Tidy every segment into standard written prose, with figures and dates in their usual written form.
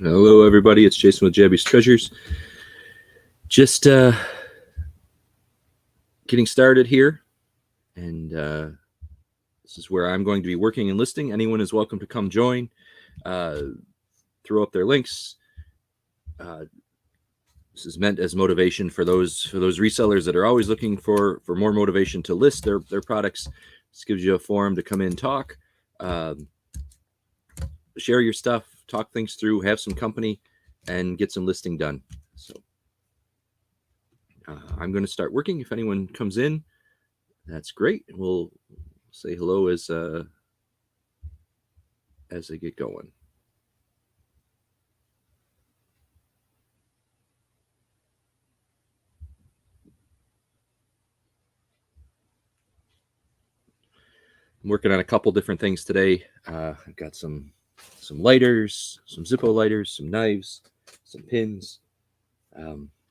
Hello, everybody. It's Jason with Jabby's Treasures. Just getting started here, and this is where I'm going to be working and listing. Anyone is welcome to come join, throw up their links. This is meant as motivation for those resellers that are always looking for more motivation to list their products. This gives you a forum to come in, talk, share your stuff, talk things through, have some company, and get some listing done. So I'm going to start working. If anyone comes in, that's great. We'll say hello as they get going. I'm working on a couple different things today. I've got some lighters, some Zippo lighters, some knives, some pins.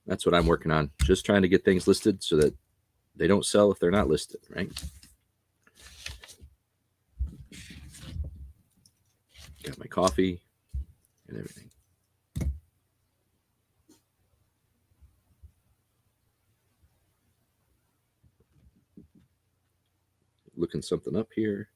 That's what I'm working on. Just trying to get things listed so that they don't sell if they're not listed, right? Got my coffee and everything. Looking something up here.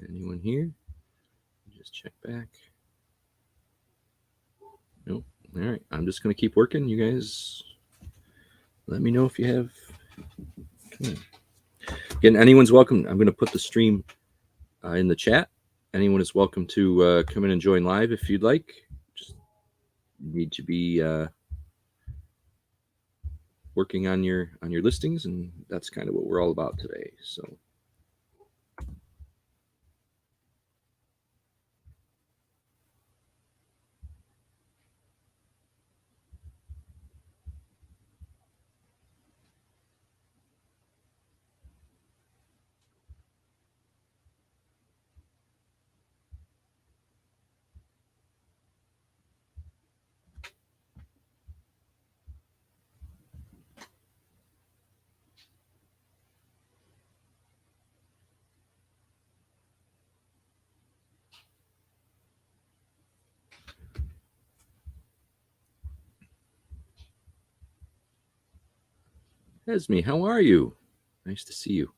Anyone here? Just check back. Nope. All right. I'm just going to keep working. You guys let me know if you have. Again, anyone's welcome. I'm going to put the stream in the chat. Anyone is welcome to come in and join live if you'd like. Just need to be working on your listings, and that's kind of what we're all about today. So. Esme, how are you? Nice to see you.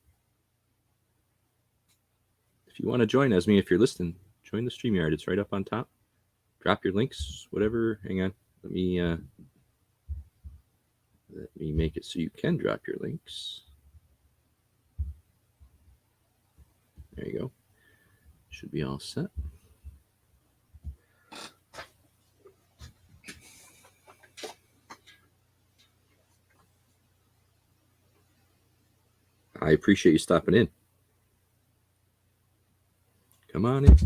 If you want to join Esme, if you're listening, join the StreamYard. It's right up on top. Drop your links, whatever. Hang on. Let me make it so you can drop your links. There you go. Should be all set. I appreciate you stopping in. Come on in.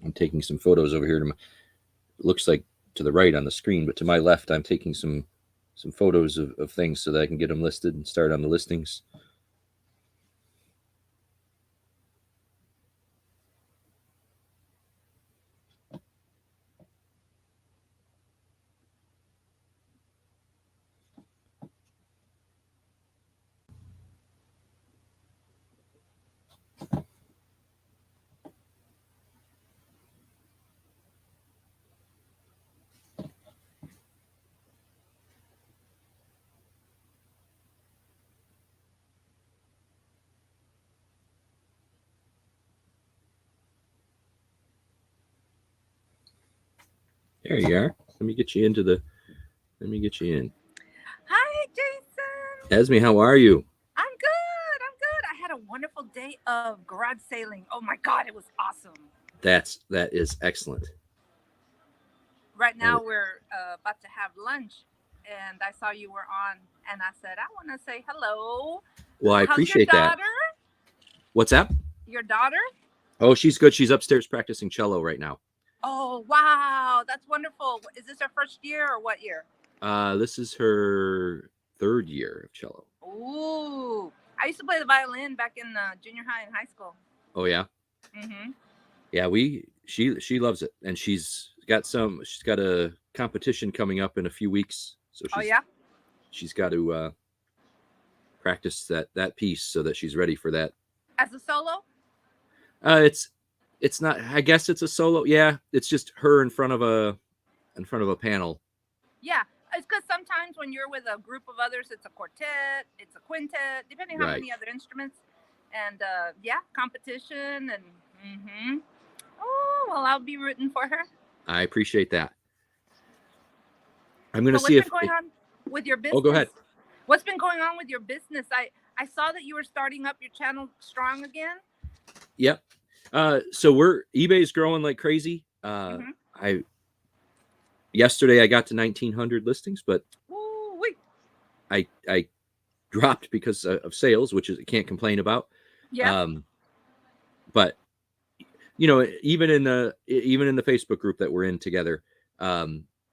I'm taking some photos over here. It looks like to the right on the screen, but to my left, I'm taking some photos of things so that I can get them listed and start on the listings. There you are. Let me get you in. Hi, Jason. Esme, how are you? I'm good. I had a wonderful day of garage sailing. Oh my God, it was awesome. That is excellent. Right now, we're about to have lunch, and I saw you were on, and I said, I want to say hello. Well, I How's your appreciate that. daughter? What's that? Your daughter? Oh, she's good. She's upstairs practicing cello right now. Oh, wow. That's wonderful. Is this her first year or what year? This is her 3rd year of cello. Ooh. I used to play the violin back in junior high and high school. Oh, yeah? Mm-hmm. Yeah, she loves it. And she's got a competition coming up in a few weeks. So she's got to practice that piece so that she's ready for that. As a solo? It's not, I guess it's a solo. Yeah, it's just her in front of a panel. Yeah, it's because sometimes when you're with a group of others, it's a quartet, it's a quintet, depending on how many other instruments. And competition and. Mm-hmm. Oh, well, I'll be rooting for her. I appreciate that. I'm going to see what's been going on with your business. Oh, go ahead. What's been going on with your business? I saw that you were starting up your channel strong again. Yep. So eBay's growing like crazy. Yesterday I got to 1,900 listings, but I dropped because of sales, which I can't complain about. Yeah. But even in the Facebook group that we're in together,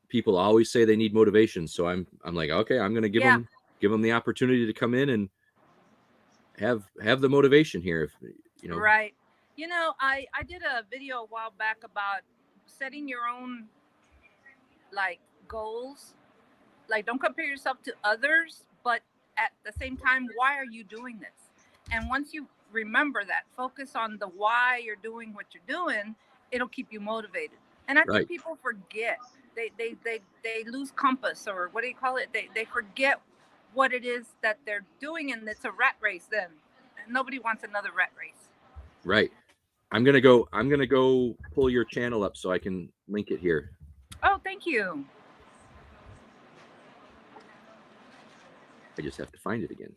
people always say they need motivation. So I'm like, okay, I'm going to give them the opportunity to come in and have the motivation here. If Right. I did a video a while back about setting your own goals. Don't compare yourself to others, but at the same time, why are you doing this? And once you remember that, focus on the why you're doing what you're doing, it'll keep you motivated. And I think people forget. They lose compass, or what do you call it? They forget what it is that they're doing, and it's a rat race then. And nobody wants another rat race. Right. I'm gonna go pull your channel up so I can link it here. Oh, thank you. I just have to find it again.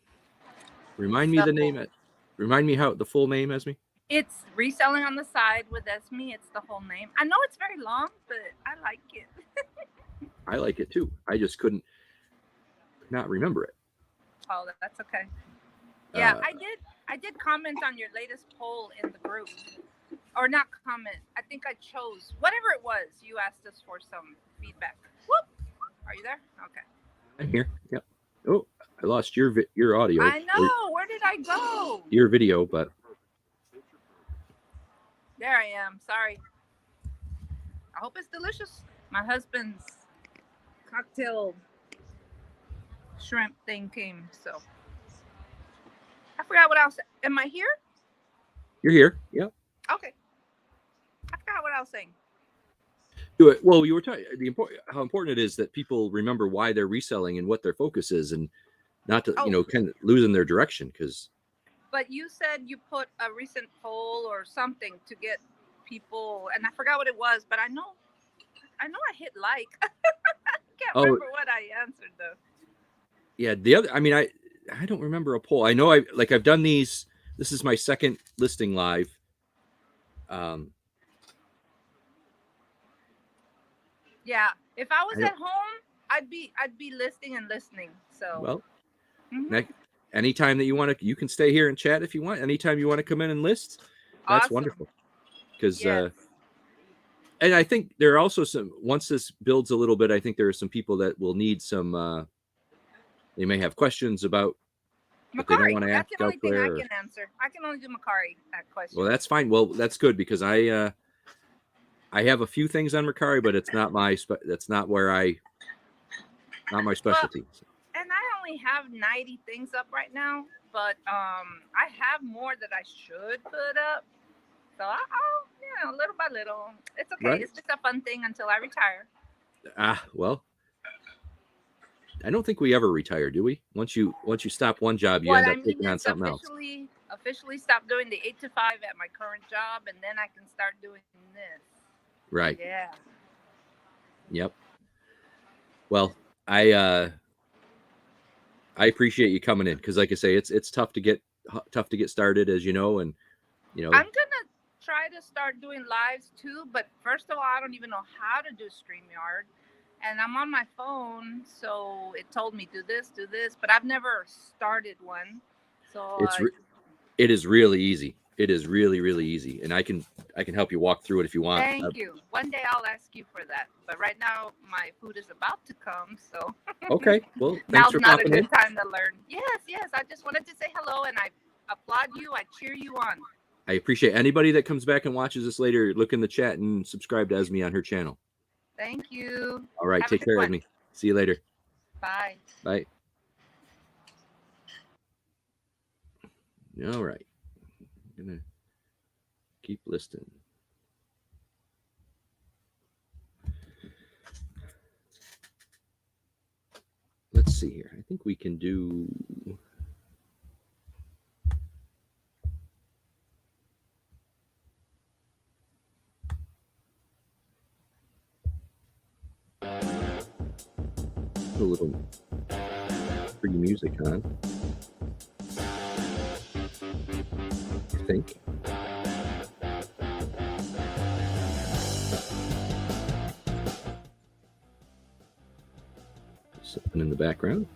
Remind me the name. Remind me how the full name, Esme. It's Reselling on the Side with Esme. It's the whole name. I know it's very long, but I like it. I like it too. I just could not remember it. Oh, that's okay. Yeah, I did comment on your latest poll in the group. Or not comment. I think I chose whatever it was. You asked us for some feedback. Whoop. Are you there? Okay. I'm here. Yep. Oh, I lost your audio. I know. Where did I go? Your video, but there I am. Sorry. I hope it's delicious. My husband's cocktail shrimp thing came, so I forgot what else. Am I here? You're here. Yep. Okay. I forgot what I was saying. Well, you were talking how important it is that people remember why they're reselling and what their focus is, and not to kind of losing their direction. But you said you put a recent poll or something to get people, and I forgot what it was. But I know I hit like. I can't remember what I answered though. Yeah, the other. I mean, I don't remember a poll. I know I've done these. This is my second listing live. Yeah, if I was at home, I'd be listing and listening. So anytime that you want to, you can stay here and chat if you want. Anytime you want to come in and list, that's wonderful. Because And I think there are also some, once this builds a little bit, I think there are some people that will need some, they may have questions about, but they don't Macari, want to ask that's the only thing I elsewhere. can answer. I can only do Macari, that question. Well, that's fine. Well, that's good because I have a few things on Mercari, but it's not that's not where not my specialty. And I only have 90 things up right now, but I have more that I should put up. So I'll, little by little. It's okay. Right. It's just a fun thing until I retire. Well, I don't think we ever retire, do we? Once you stop one job, you What end I up mean taking on is something else. officially stop doing the 8 to 5 at my current job, and then I can start doing this. Right. Yeah. Yep. Well, I appreciate you coming in because, like I say, it's tough to get started, as you know, and I'm gonna try to start doing lives too, but first of all, I don't even know how to do StreamYard, and I'm on my phone, so it told me do this, but I've never started one. So it is really easy. It is really, really easy, and I can help you walk through it if you want. Thank you. One day I'll ask you for that, but right now my food is about to come, so Okay. Well, thanks now's for not a popping good in. time to learn. Yes. I just wanted to say hello, and I applaud you. I cheer you on. I appreciate anybody that comes back and watches this later. Look in the chat and subscribe to Esme on her channel. Thank you. All right. Have a Take good care, one. Esme. See you later. Bye. Bye. All right. I'm gonna keep listing. Let's see here. I think we can do. A little free music on. I think. Something in the background.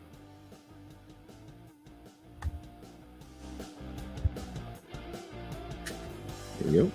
There we go.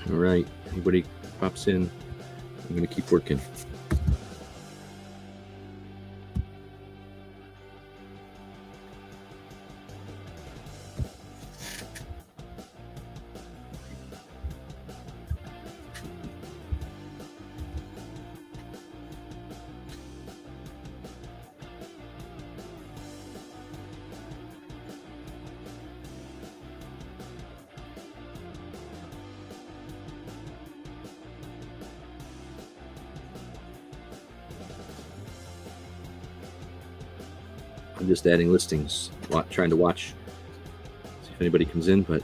All right. Anybody pops in, I'm going to keep working. I'm just adding listings, trying to watch, see if anybody comes in, but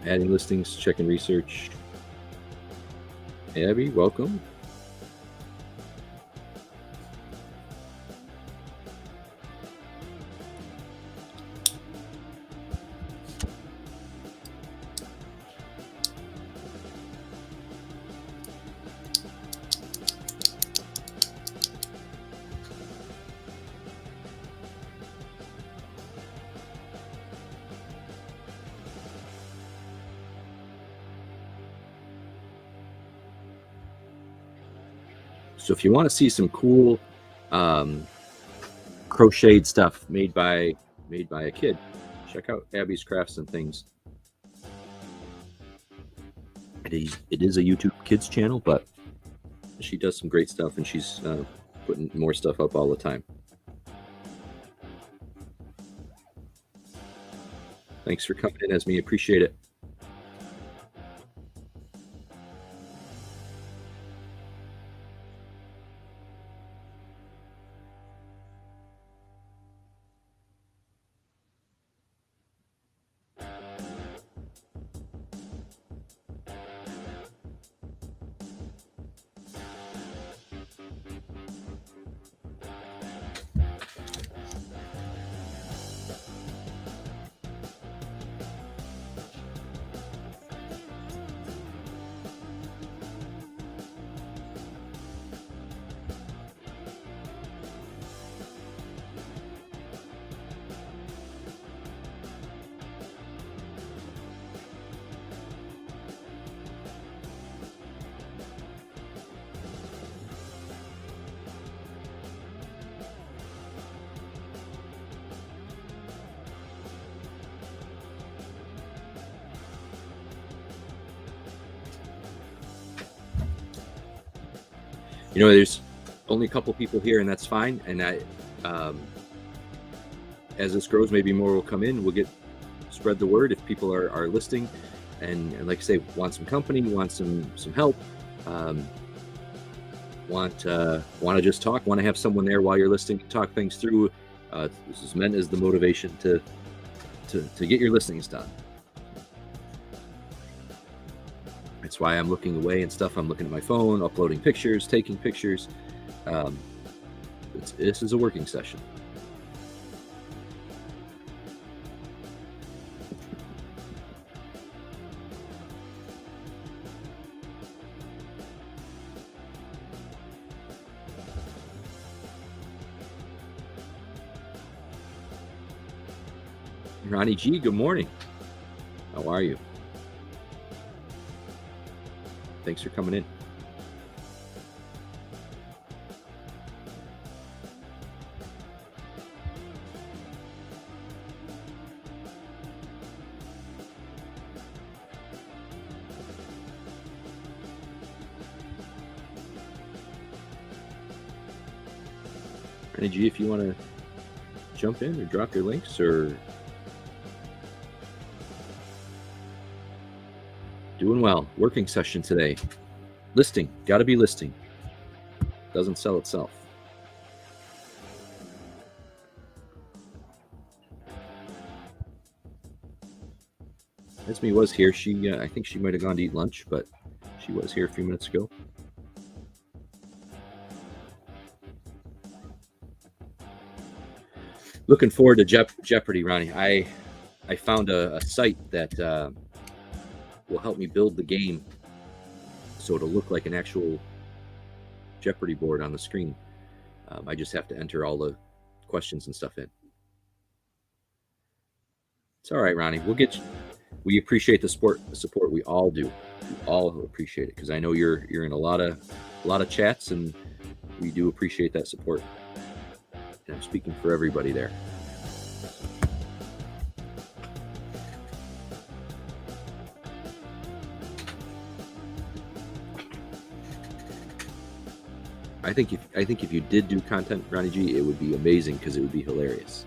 adding listings, checking research. Abby, welcome. So if you want to see some cool crocheted stuff made by a kid, check out Abby's Crafts and Things. It is a YouTube Kids channel, but she does some great stuff, and she's putting more stuff up all the time. Thanks for coming in, Esme. Appreciate it. You know, there's only a couple people here, and that's fine. And as this grows, maybe more will come in. We'll spread the word if people are listening, and like I say, want some company, want some help, want to just talk, want to have someone there while you're listening to talk things through. This is meant as the motivation to get your listings done. That's why I'm looking away and stuff. I'm looking at my phone, uploading pictures, taking pictures. This is a working session. Ronnie G, good morning. How are you? Thanks for coming in. Ronnie G, if you want to jump in or drop your links or... Doing well. Working session today. Listing. Got to be listing. Doesn't sell itself. Esme was here. She, I think she might have gone to eat lunch, but she was here a few minutes ago. Looking forward to Jeopardy, Ronnie. I found a site that will help me build the game so it'll look like an actual Jeopardy board on the screen. I just have to enter all the questions and stuff in. It's all right, Ronnie. We'll get you. We appreciate the support. We all do. We all appreciate it because I know you're in a lot of chats, and we do appreciate that support. And I'm speaking for everybody there. I think if you did do content, Ronnie G, it would be amazing because it would be hilarious.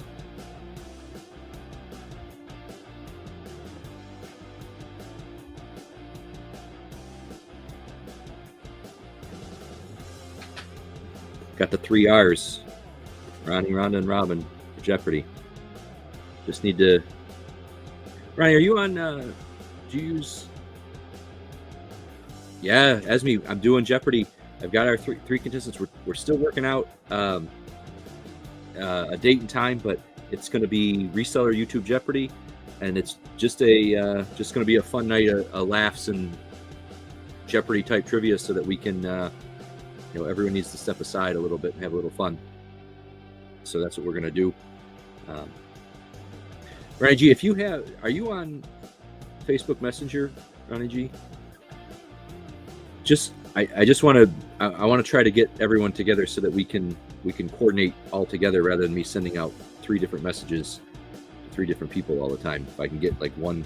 Got the 3 R's. Ronnie, Rhonda, and Robin for Jeopardy. Just need to... Ronnie, are you on... do you use... Yeah, Esme, I'm doing Jeopardy. I've got our three contestants. We're still working out a date and time, but it's going to be Reseller YouTube Jeopardy, and it's just going to be a fun night of laughs and Jeopardy type trivia, so that we can, everyone needs to step aside a little bit and have a little fun. So that's what we're going to do. Ronnie G, are you on Facebook Messenger, Ronnie G? I just want to try to get everyone together so that we can coordinate all together rather than me sending out 3 different messages to 3 different people all the time. If I can get like one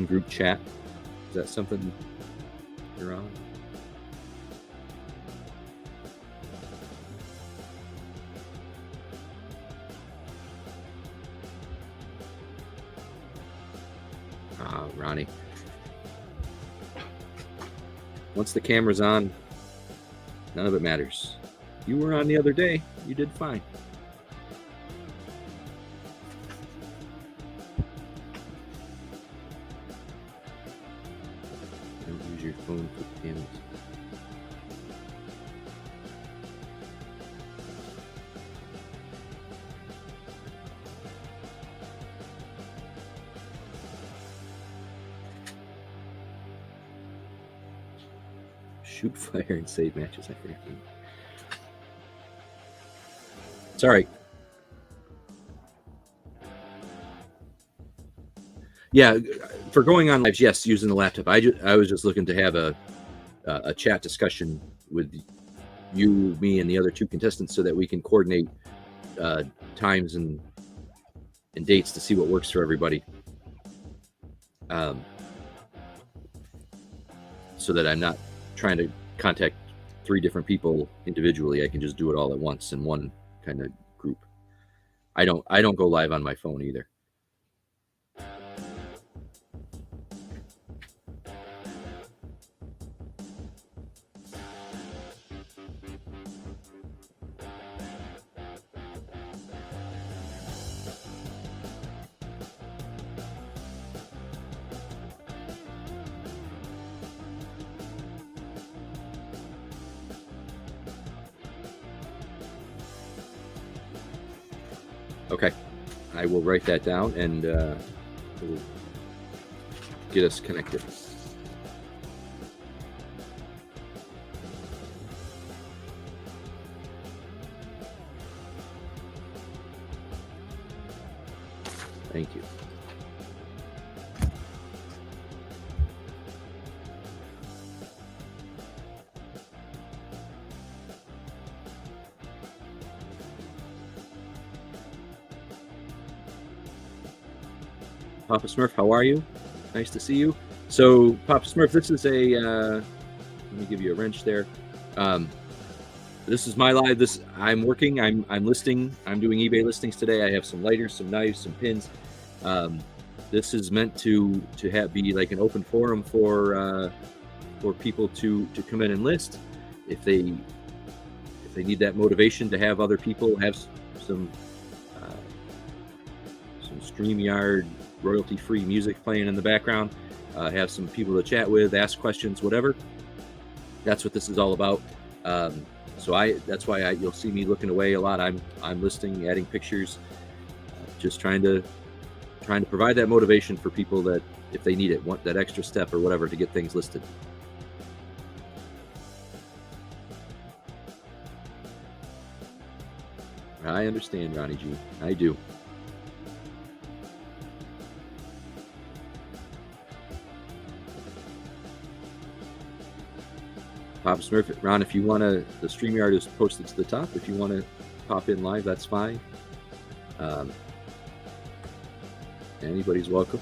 group chat, is that something you're on? Ronnie. Once the camera's on, none of it matters. You were on the other day. You did fine. Don't use your phone for cameras. Shoot fire and save matches. I forget. It's all right. Yeah, for going on lives, yes, using the laptop. I was just looking to have a chat discussion with you, me, and the other 2 contestants so that we can coordinate times and dates to see what works for everybody. So that I'm not trying to contact 3 different people individually. I can just do it all at once in one kind of group. I don't go live on my phone either. Okay, I will write that down and we'll get us connected. Thank you. Papa Smurf, how are you? Nice to see you. So, Papa Smurf, this is a, let me give you a wrench there. This is my live. I'm working. I'm listing. I'm doing eBay listings today. I have some lighters, some knives, some pins. This is meant to be like an open forum for people to come in and list. If they need that motivation to have other people have some StreamYard royalty-free music playing in the background, have some people to chat with, ask questions, whatever. That's what this is all about. So that's why you'll see me looking away a lot. I'm listing, adding pictures, just trying to provide that motivation for people that if they need it, want that extra step or whatever to get things listed. I understand, Ronnie G. I do. Papa Smurf, Ron, if you want to, the StreamYard is posted to the top. If you want to pop in live, that's fine. Anybody's welcome.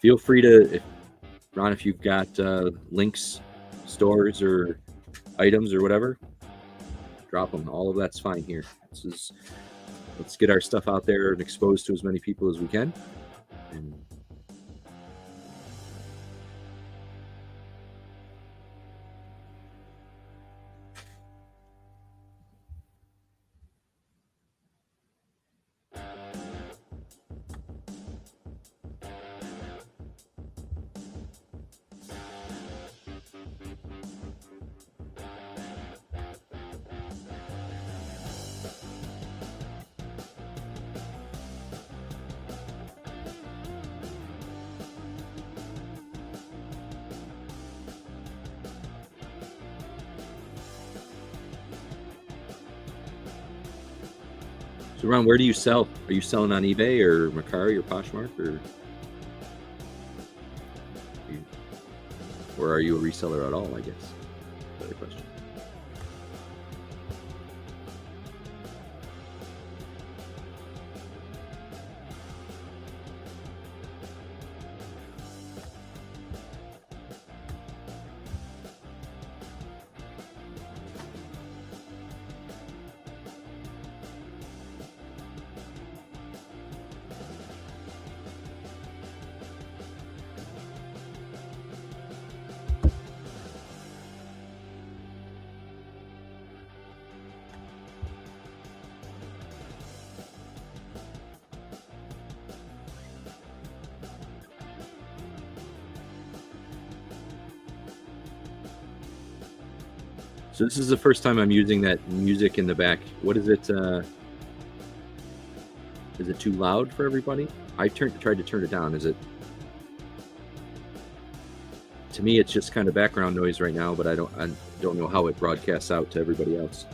Feel free to, Ron, if you've got links, stores, or items or whatever, drop them. All of that's fine here. Let's get our stuff out there and exposed to as many people as we can. And so, Ron, where do you sell? Are you selling on eBay or Mercari or Poshmark, or are you a reseller at all? I guess. Better question. So this is the first time I'm using that music in the back. What is it? Is it too loud for everybody? I tried to turn it down. Is it? To me, it's just kind of background noise right now, but I don't know how it broadcasts out to everybody else.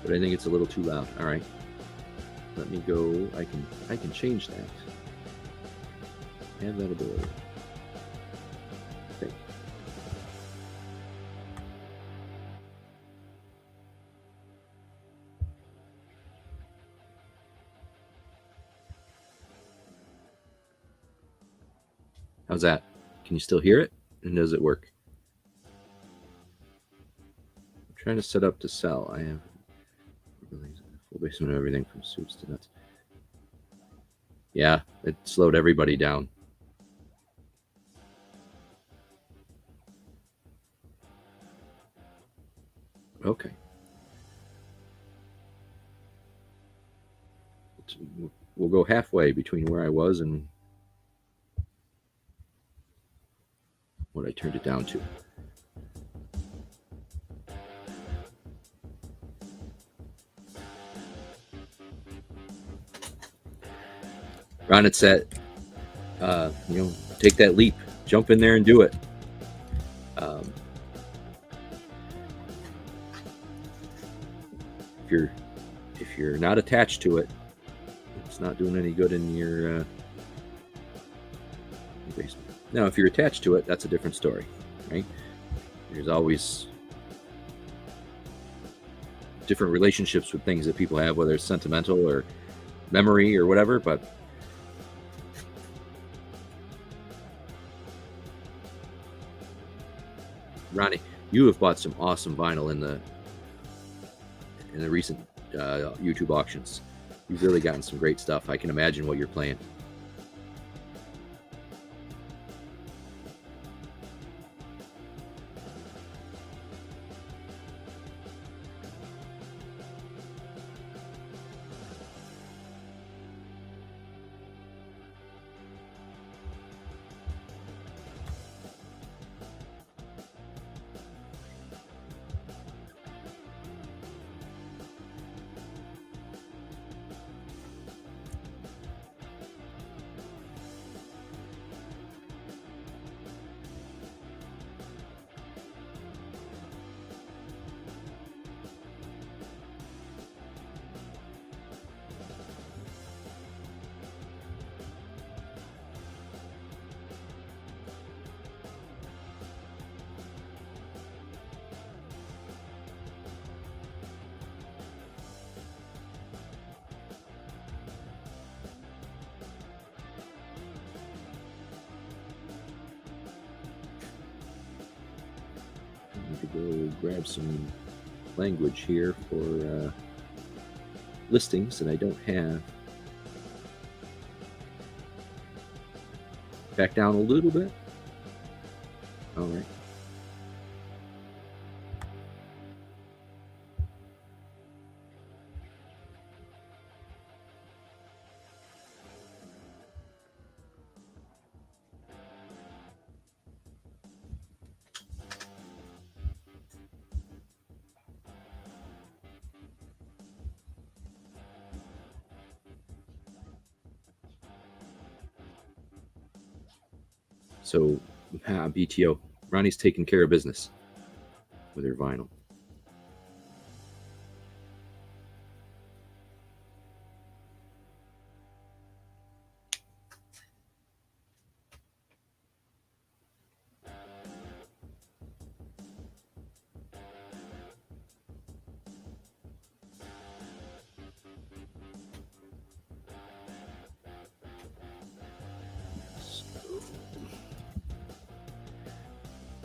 but I think it's a little too loud. All right, let me go. I can change that. Have that ability. Okay. How's that? Can you still hear it? And does it work? I'm trying to set up to sell. I have full basement of everything from soups to nuts. Yeah, it slowed everybody down. Okay. We'll go halfway between where I was and what I turned it down to. Ron, it's that, take that leap, jump in there and do it. If you're not attached to it, it's not doing any good in your basement. Now, if you're attached to it, that's a different story, right? There's always different relationships with things that people have, whether it's sentimental or memory or whatever, but Ronnie, you have bought some awesome vinyl in the recent YouTube auctions. You've really gotten some great stuff. I can imagine what you're playing. To go grab some language here for listings that I don't have. Back down a little bit. All right. So, BTO, Ronnie's taking care of business with her vinyl.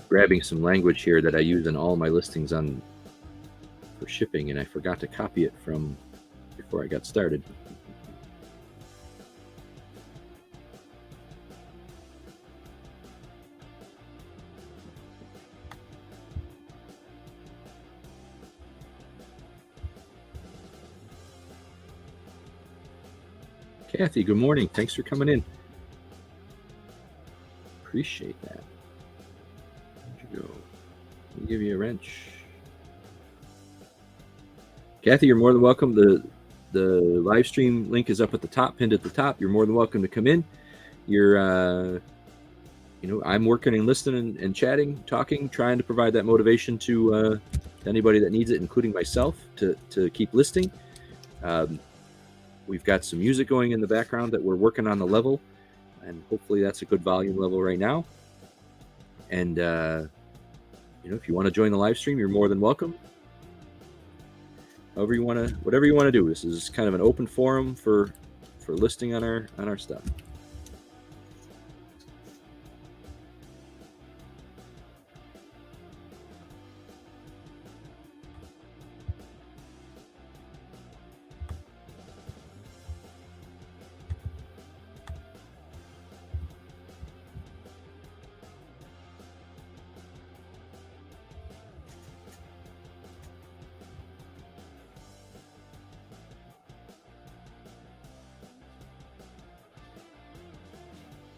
Grabbing some language here that I use in all my listings for shipping, and I forgot to copy it from before I got started. Kathy, good morning. Thanks for coming in. Appreciate that. Where'd you go? Let me give you a wrench. Kathy, you're more than welcome. The live stream link is up at the top, pinned at the top. You're more than welcome to come in. You're, I'm working and listening and chatting, talking, trying to provide that motivation to to anybody that needs it, including myself, to keep listing. We've got some music going in the background that we're working on the level, and hopefully that's a good volume level right now. And if you want to join the live stream, you're more than welcome. However you want to, whatever you want to do. This is kind of an open forum for listing on our stuff.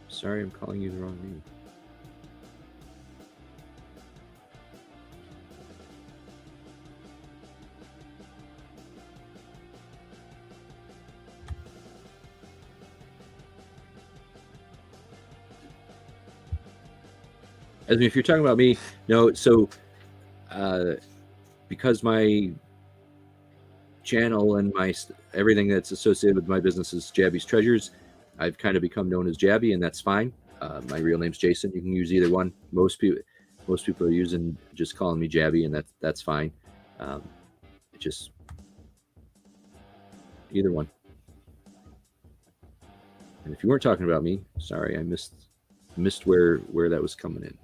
Sorry, I'm calling you the wrong name. As if you're talking about me, no. So, because my channel and everything that's associated with my business is Jabby's Treasures, I've kind of become known as Jabby, and that's fine. My real name's Jason. You can use either one. Most people are using just calling me Jabby, and that's fine. Just either one. And if you weren't talking about me, sorry, I missed where that was coming in.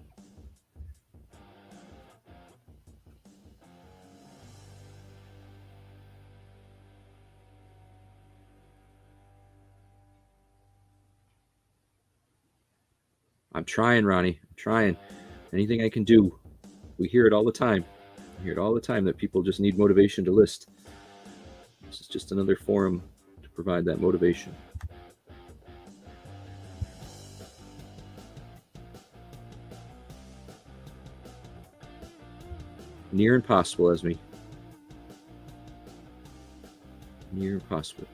I'm trying, Ronnie. I'm trying. Anything I can do. We hear it all the time. We hear it all the time that people just need motivation to list. This is just another forum to provide that motivation. Near impossible, Esme. Near impossible.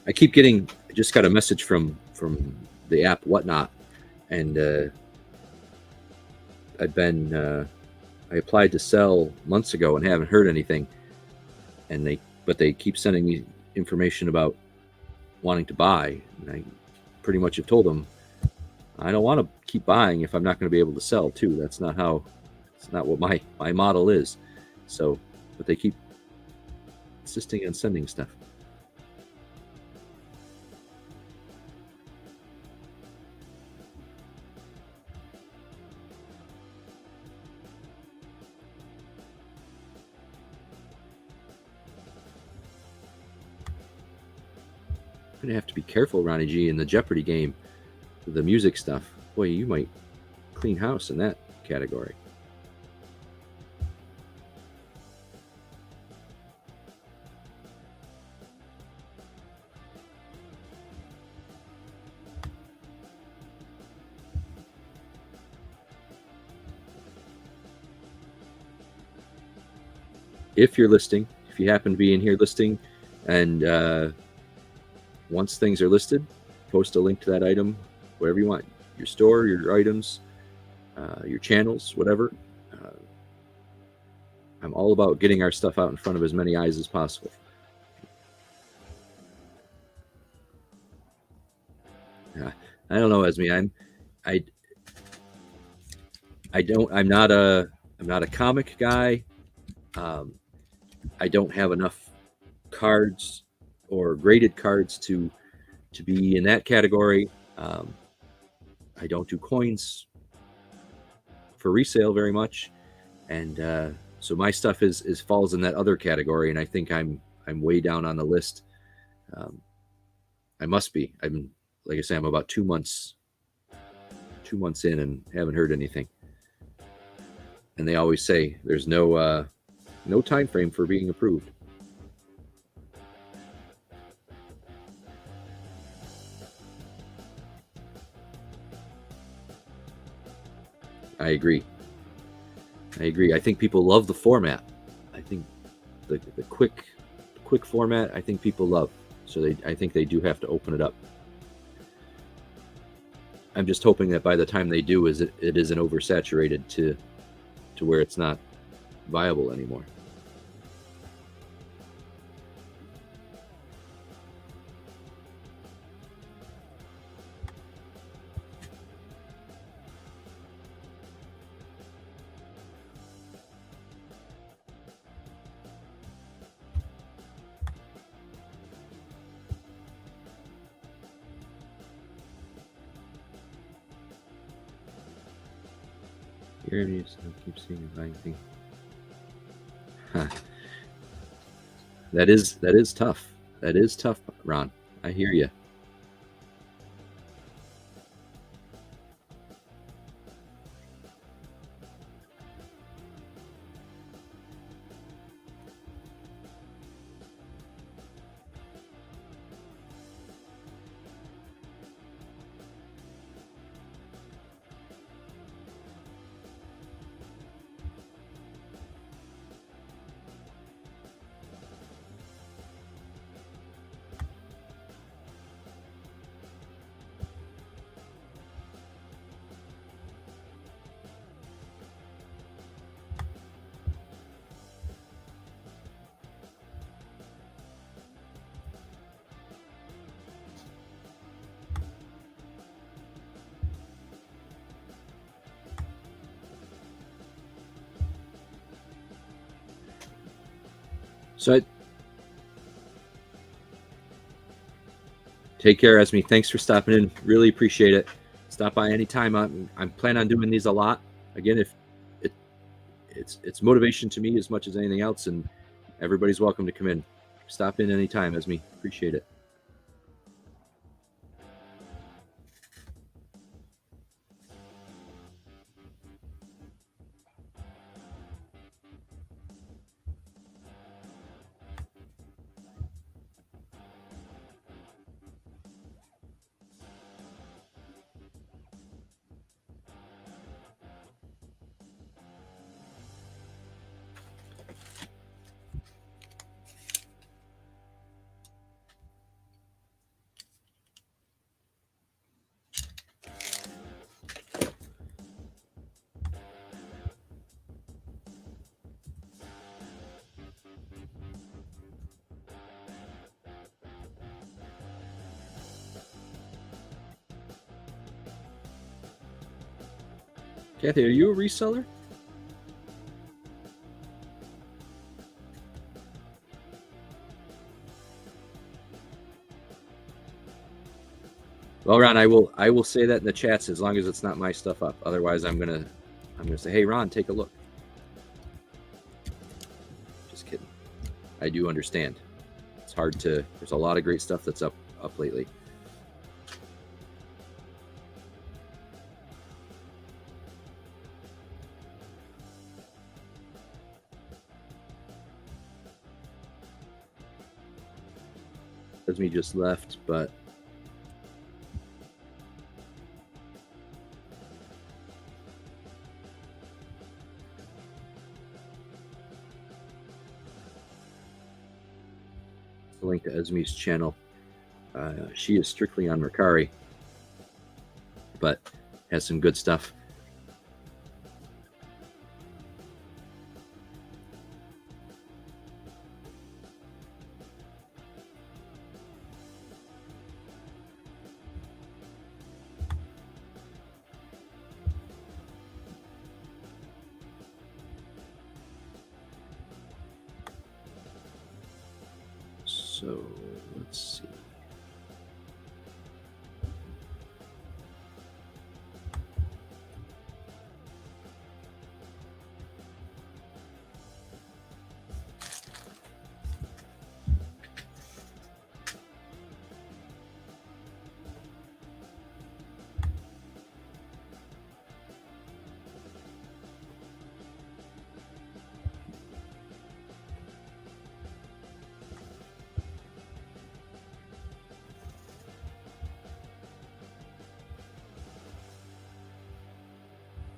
I keep getting. I just got a message from the app Whatnot, and I applied to sell months ago and haven't heard anything. And they keep sending me information about wanting to buy, and I pretty much have told them I don't want to keep buying if I'm not going to be able to sell too. It's not what my model is. So, but they keep insisting on sending stuff. I'm gonna have to be careful, Ronnie G, in the Jeopardy game with the music stuff. Boy, you might clean house in that category. If you're listing, if you happen to be in here listing, and once things are listed, post a link to that item, whatever you want, your store, your items, your channels, whatever. I'm all about getting our stuff out in front of as many eyes as possible. I don't know, Esme. I'm not a comic guy. I don't have enough cards or graded cards to be in that category. I don't do coins for resale very much, and so my stuff is falls in that other category, and I think I'm way down on the list. I must be. Like I say, I'm about 2 months in and haven't heard anything. And they always say there's no time frame for being approved. I agree. I think people love the format. I think the quick format, I think people love. So I think they do have to open it up. I'm just hoping that by the time they do, it isn't oversaturated to where it's not viable anymore. Here it is. I keep seeing a buying thing. Huh. That is tough. That is tough, Ron. I hear you. So take care, Esme. Thanks for stopping in. Really appreciate it. Stop by anytime. I'm planning on doing these a lot. Again, if it's motivation to me as much as anything else, and everybody's welcome to come in. Stop in anytime, Esme. Appreciate it. Kathy, are you a reseller? Well, Ron, I will say that in the chats as long as it's not my stuff up. Otherwise, I'm gonna say, hey, Ron, take a look. Just kidding. I do understand. It's hard to. There's a lot of great stuff that's up lately. Esme just left, but the link to Esme's channel. She is strictly on Mercari, but has some good stuff. So let's see.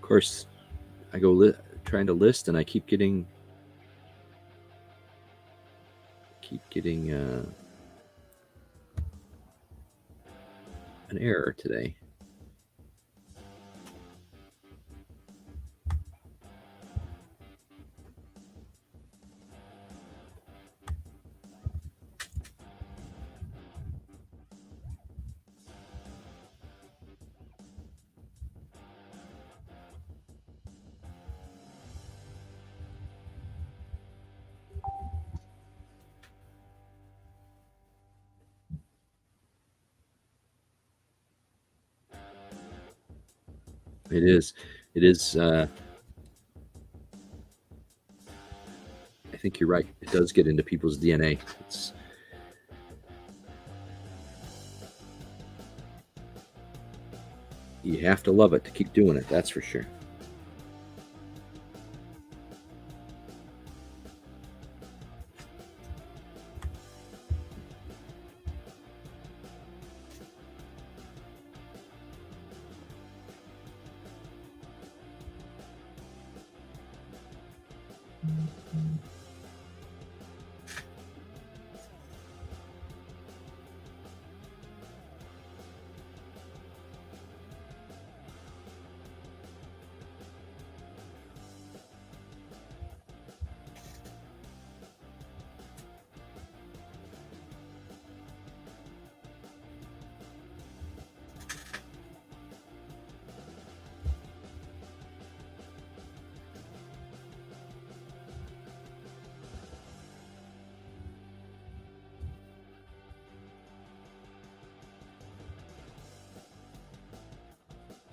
course, I go trying to list, and I keep getting an error today. It is. I think you're right. It does get into people's DNA. You have to love it to keep doing it. That's for sure.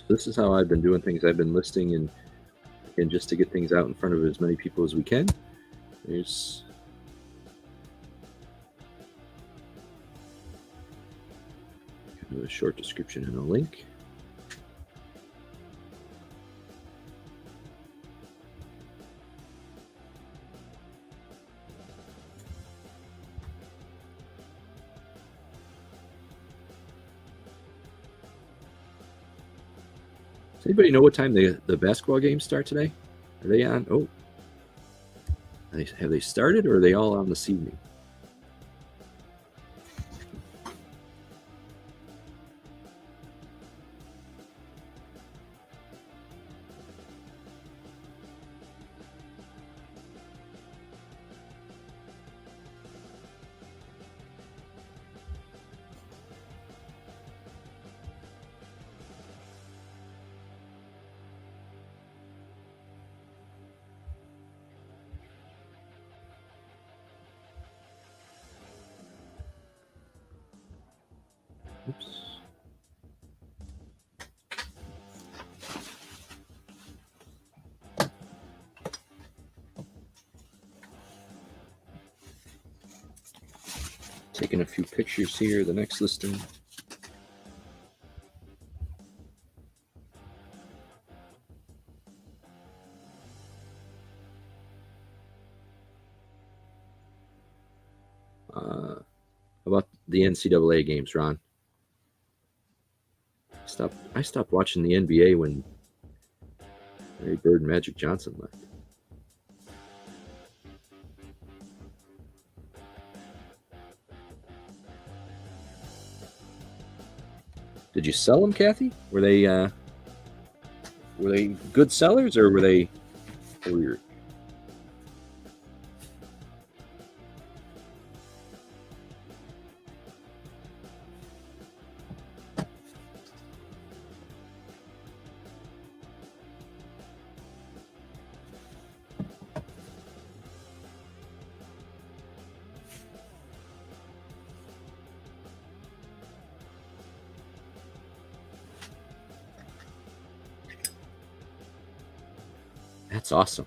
This is how I've been doing things. I've been listing and just to get things out in front of as many people as we can. There's a short description and a link. Does anybody know what time the basketball games start today? Are they on? Oh, have they started, or are they all on this evening? Oops. Taking a few pictures here. The next listing. About the NCAA games, Ron. I stopped watching the NBA when Larry Bird and Magic Johnson left. Did you sell them, Kathy? Were they good sellers, or were they weird? That's awesome.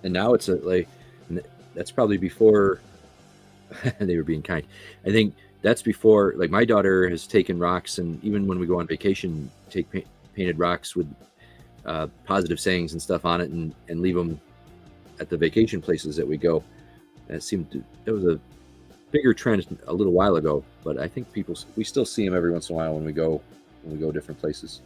And now it's that's probably before they were being kind. I think that's before, like, my daughter has taken rocks, and even when we go on vacation, take painted rocks with positive sayings and stuff on it, and leave them at the vacation places that we go. And it was a bigger trend a little while ago, but I think we still see them every once in a while when we go different places.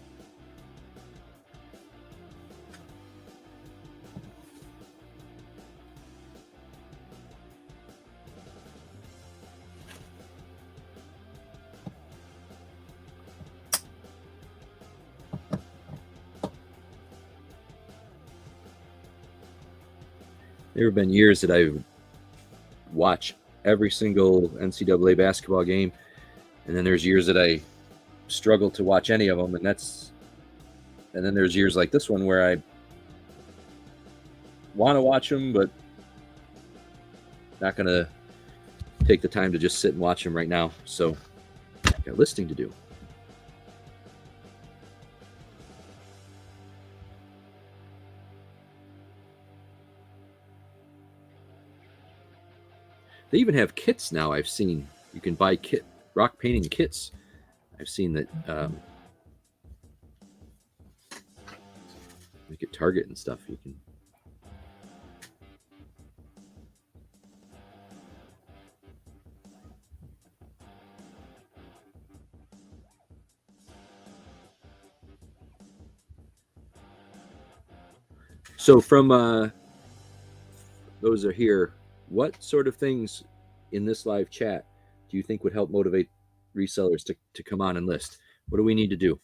There have been years that I watch every single NCAA basketball game, and then there's years that I struggle to watch any of them, and then there's years like this one where I want to watch them, but not gonna take the time to just sit and watch them right now. So I've got listing to do. They even have kits now. I've seen you can buy rock painting kits. I've seen that like at Target and stuff. You can. So from those are here. What sort of things in this live chat do you think would help motivate resellers to come on and list? What do we need to do?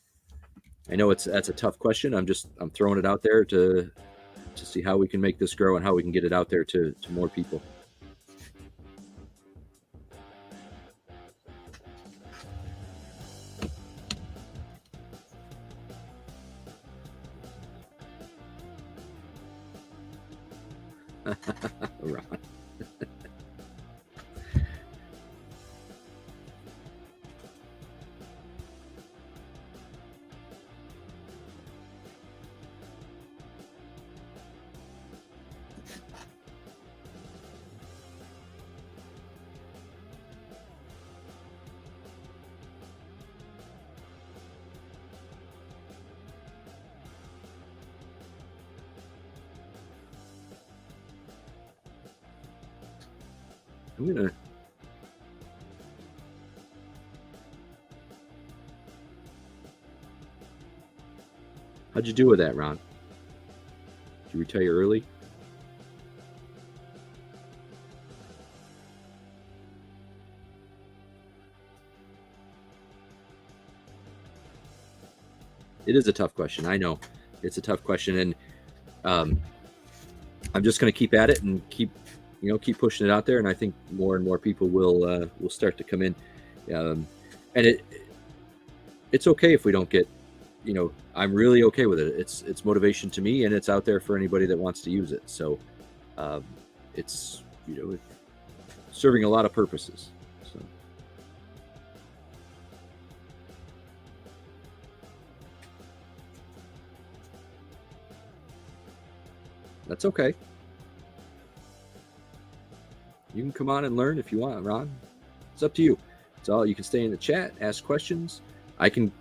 I know that's a tough question. I'm throwing it out there to see how we can make this grow and how we can get it out there to more people. Ron. I'm gonna. How'd you do with that, Ron? Did you retire early? It is a tough question. I know it's a tough question, and I'm just going to keep at it and keep pushing it out there. And I think more and more people will start to come in. And it's okay if we don't get, I'm really okay with it. It's motivation to me, and it's out there for anybody that wants to use it. So it's serving a lot of purposes. So. That's okay. You can come on and learn if you want, Ron. It's up to you. It's all, you can stay in the chat, ask questions. I can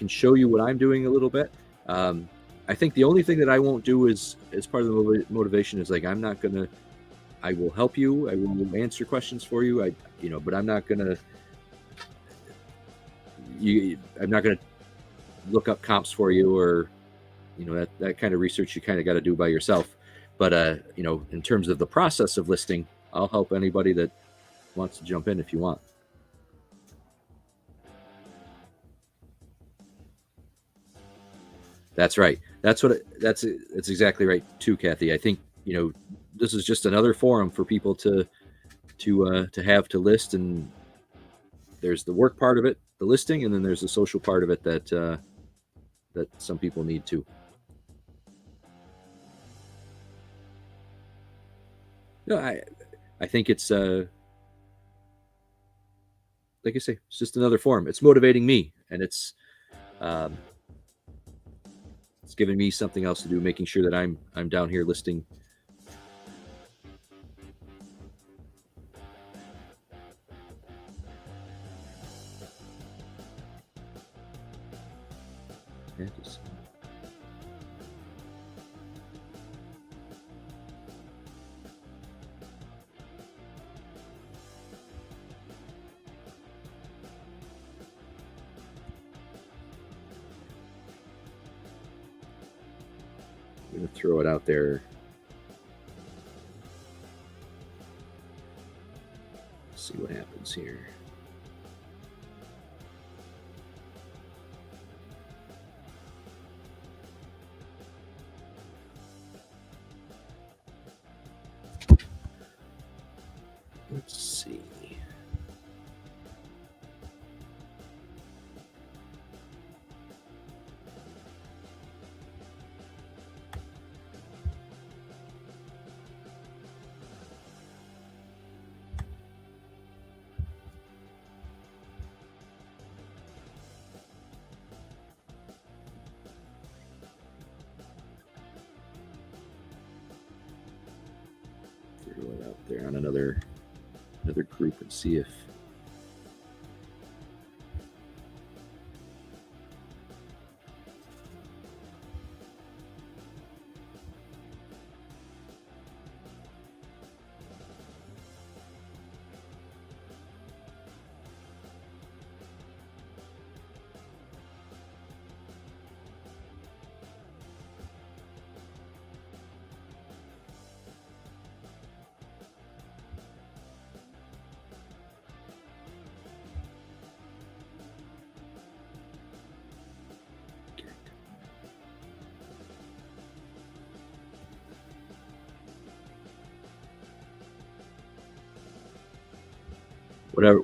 show you what I'm doing a little bit. I think the only thing that I won't do is, as part of the motivation, is like, I will help you. I will answer questions for you. But I'm not gonna look up comps for you, or that kind of research you kind of got to do by yourself. But in terms of the process of listing, I'll help anybody that wants to jump in if you want. That's right. That's exactly right too, Kathy. I think this is just another forum for people to have to list, and there's the work part of it, the listing, and then there's the social part of it that some people need too. No, I think it's like I say, it's just another forum. It's motivating me, and it's giving me something else to do, making sure that I'm down here listing. I'm going to throw it out there. See what happens here. Let's see. Throw it out there on another group and see if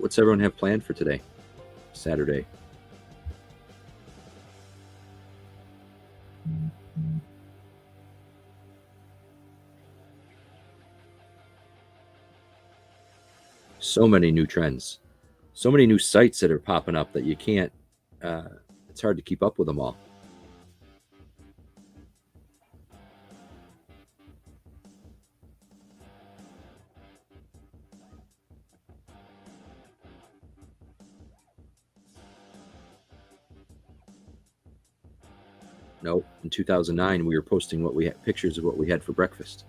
what's everyone have planned for today, Saturday? So many new trends, so many new sites that are popping up that you can't. It's hard to keep up with them all. No, in 2009 we were posting what we had, pictures of what we had for breakfast.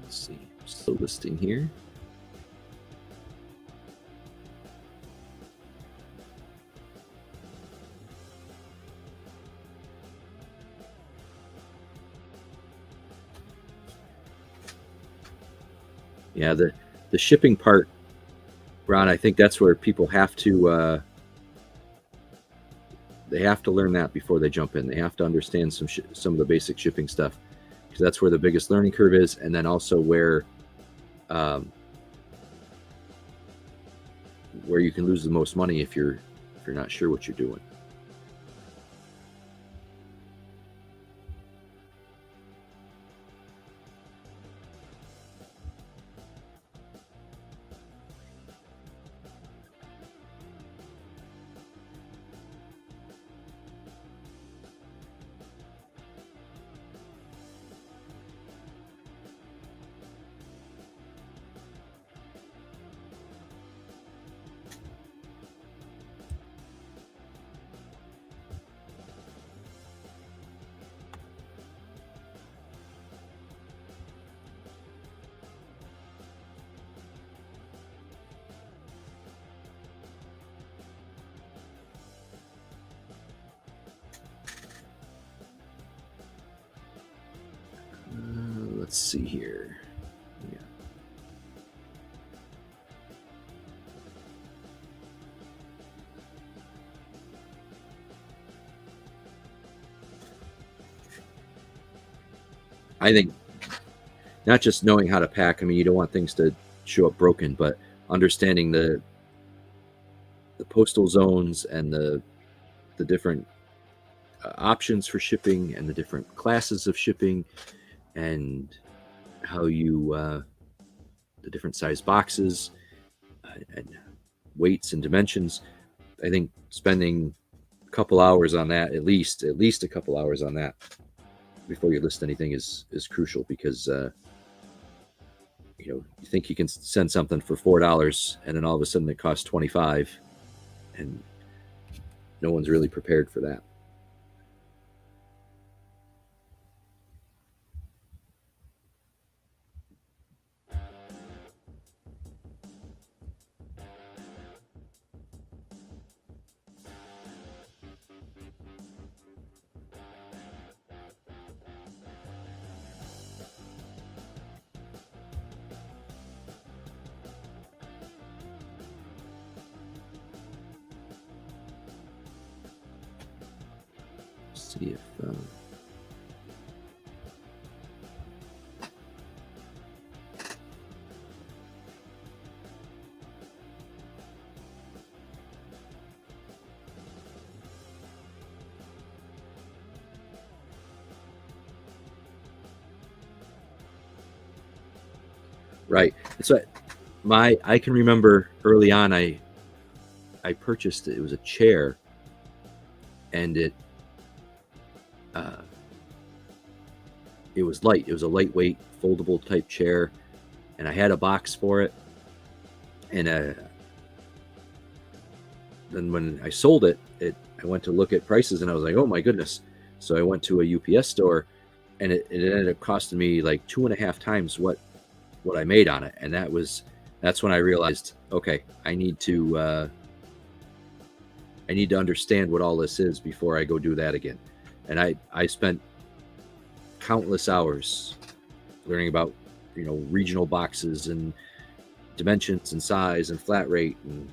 Let's see, still listing here. Yeah, the shipping part, Ron, I think that's where people have to they have to learn that before they jump in. They have to understand some of the basic shipping stuff, because that's where the biggest learning curve is, and then also where you can lose the most money if you're not sure what you're doing. Let's see here. Yeah. I think not just knowing how to pack. I mean, you don't want things to show up broken, but understanding the postal zones and the different options for shipping and the different classes of shipping, and how you the different size boxes, and weights and dimensions. I think spending a couple hours on that, at least a couple hours on that before you list anything is crucial, because you think you can send something for $4 and then all of a sudden it costs 25, and no one's really prepared for that. See if right. So I can remember early on I purchased, it was a chair, and it was light. It was a lightweight foldable type chair, and I had a box for it. And then when I sold it, I went to look at prices, and I was like, oh my goodness. So I went to a UPS store, and it ended up costing me like 2.5 times what I made on it. And that's when I realized, okay, I need to understand what all this is before I go do that again. And I spent countless hours learning about regional boxes and dimensions and size and flat rate and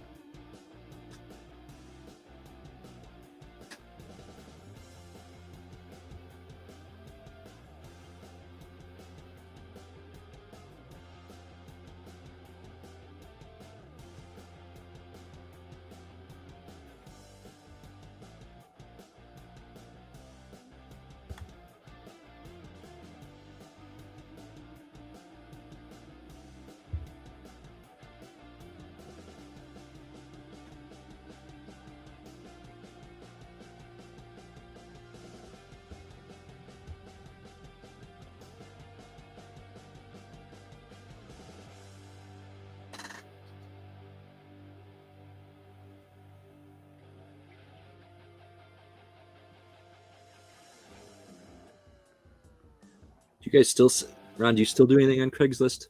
do you guys still, Ron, do you still do anything on Craigslist?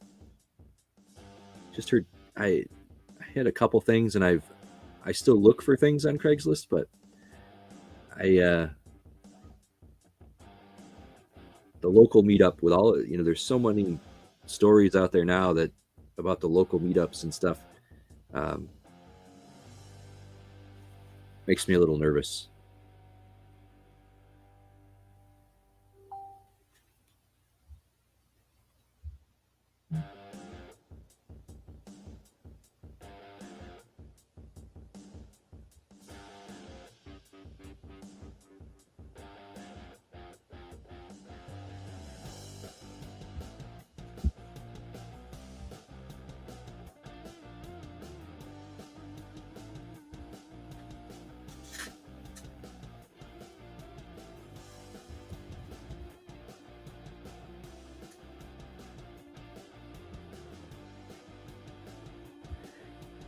Just heard I had a couple things, and I still look for things on Craigslist, but the local meetup with all, there's so many stories out there now that about the local meetups and stuff, makes me a little nervous.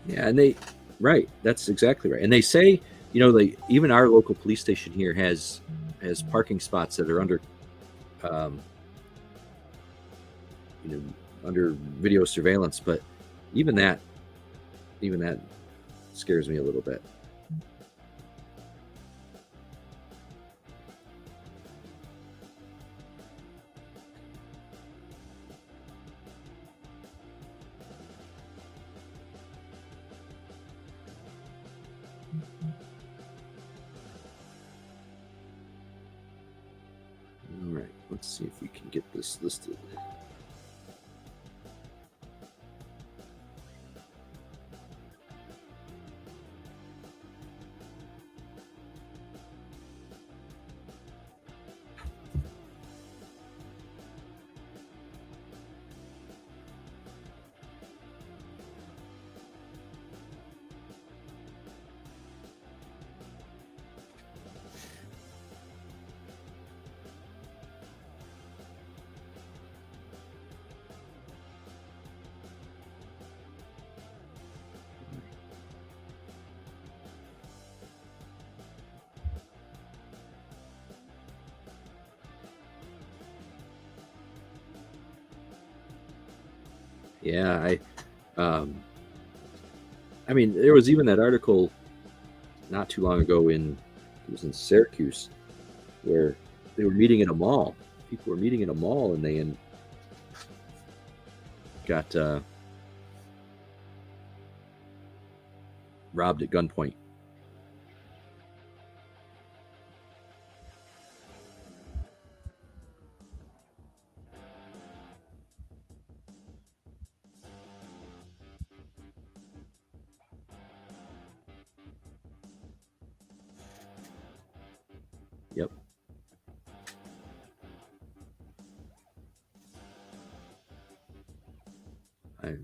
Yeah, and right, that's exactly right. And they say, even our local police station here has parking spots that are under, under video surveillance. But even that scares me a little bit. All right, let's see if we can get this listed. Yeah, I mean, there was even that article not too long ago it was in Syracuse, where they were meeting in a mall. People were meeting in a mall, and they got robbed at gunpoint. Yep. I,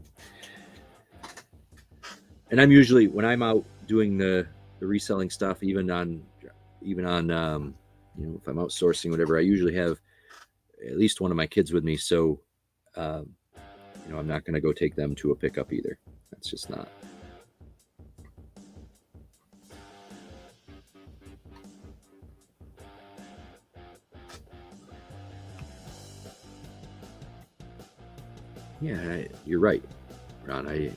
and I'm usually, when I'm out doing the reselling stuff, even on if I'm outsourcing whatever, I usually have at least one of my kids with me. So um, I'm not going to go take them to a pickup either. That's just not. Yeah, you're right, Ron. I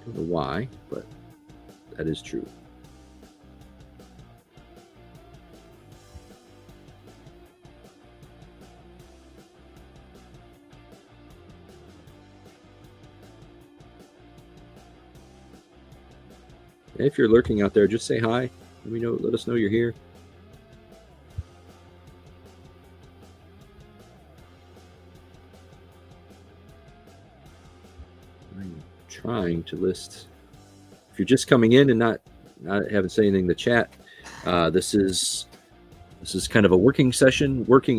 don't know why, but that is true. And if you're lurking out there, just say hi. Let us know you're here. I'm trying to list. If you're just coming in and not haven't said anything in the chat, this is kind of a working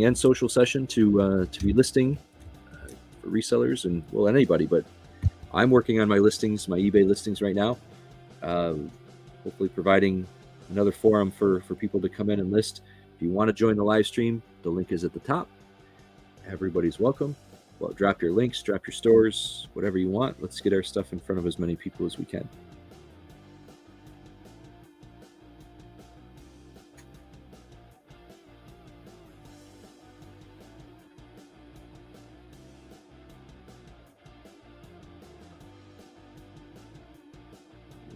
and social session to be listing for resellers and, well, anybody. But I'm working on my listings, my eBay listings right now. Hopefully providing another forum for people to come in and list. If you want to join the live stream, the link is at the top. Everybody's welcome. Well, drop your links, drop your stores, whatever you want. Let's get our stuff in front of as many people as we can.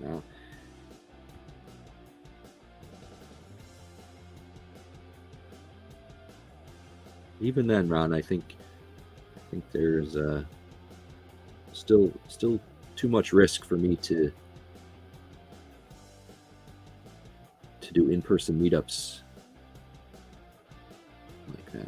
Now, even then, Ron, I think there's still too much risk for me to do in-person meetups like that.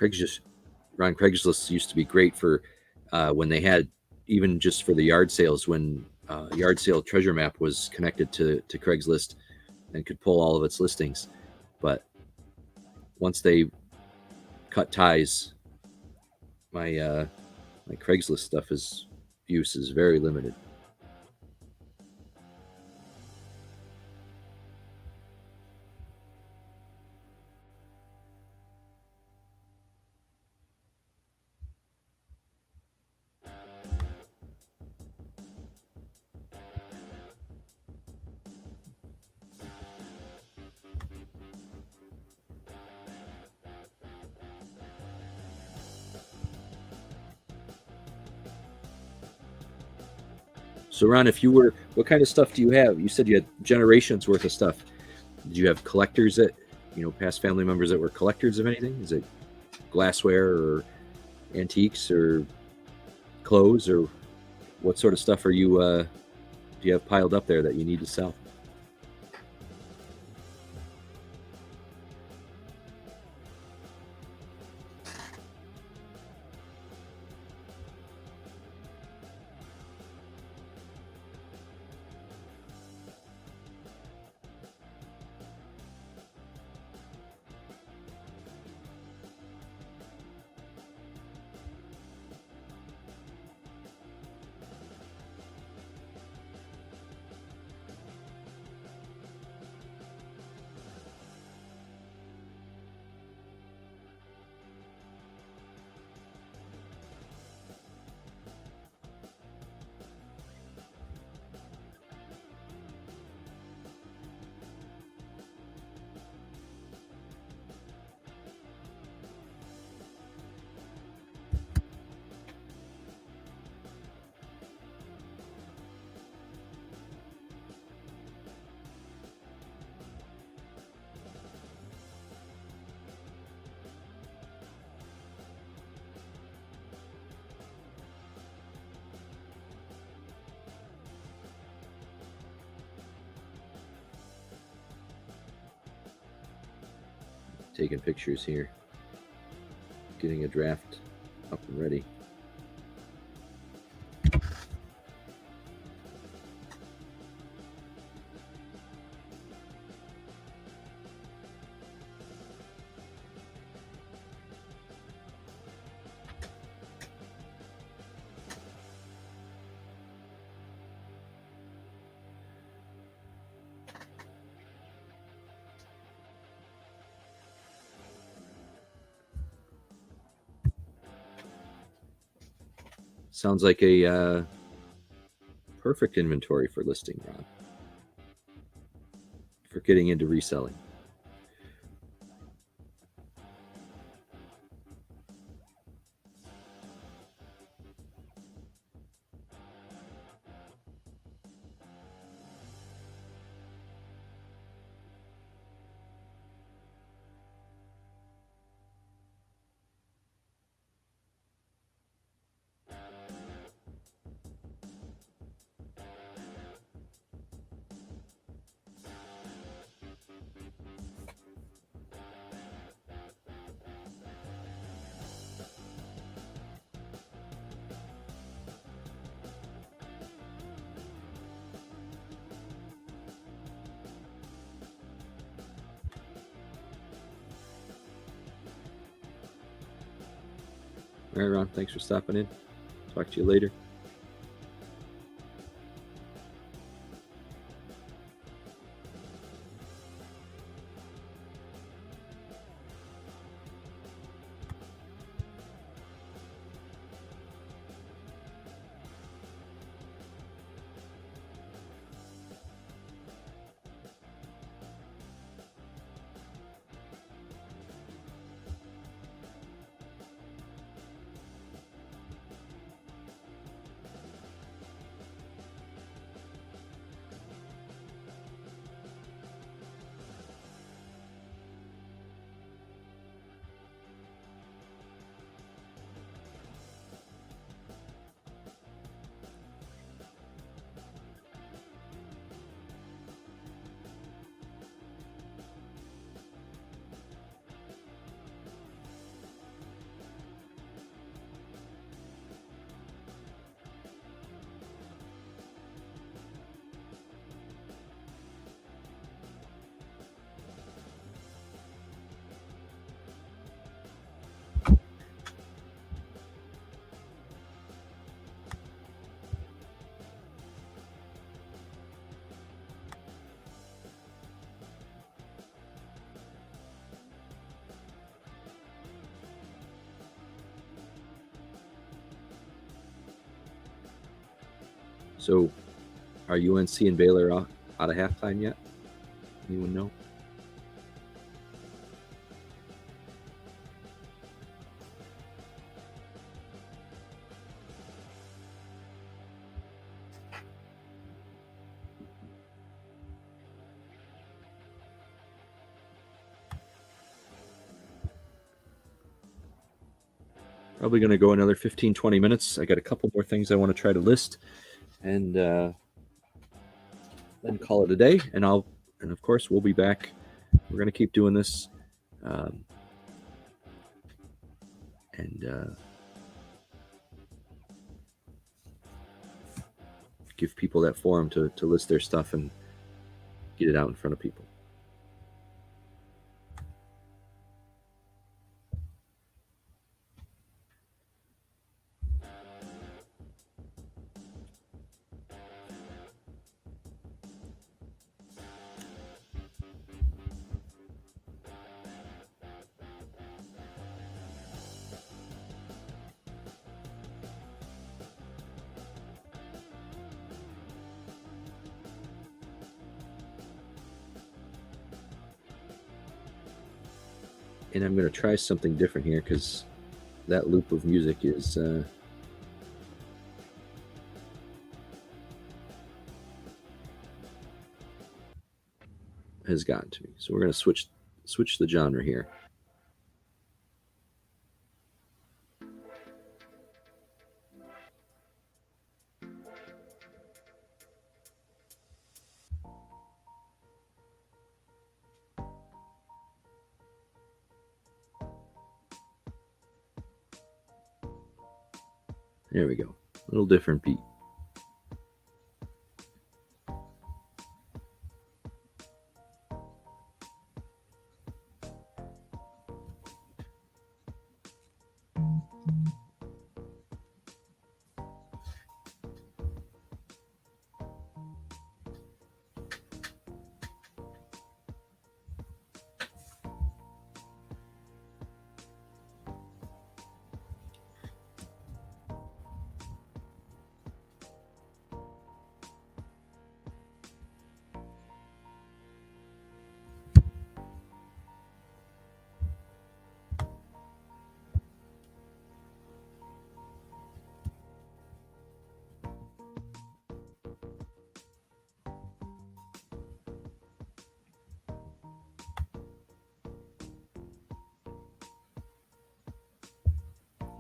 Craigslist used to be great for when they had, even just for the yard sales, when yard sale treasure map was connected to Craigslist and could pull all of its listings. But once they cut ties, my Craigslist stuff use is very limited. So, Ron, what kind of stuff do you have? You said you had generations worth of stuff. Did you have collectors past family members that were collectors of anything? Is it glassware or antiques or clothes, or what sort of stuff do you have piled up there that you need to sell? taking pictures here, getting a draft up and ready. Sounds like a perfect inventory for listing, Ron, for getting into reselling. All right, Ron, thanks for stopping in. Talk to you later. So, are UNC and Baylor out of halftime yet? Anyone know? Probably going to go another 15, 20 minutes. I got a couple more things I want to try to list, and then call it a day. And of course, we'll be back. We're going to keep doing this, and give people that forum to list their stuff and get it out in front of people. And I'm going to try something different here because that loop of music is has gotten to me. So we're going to switch the genre here. There we go. A little different beat.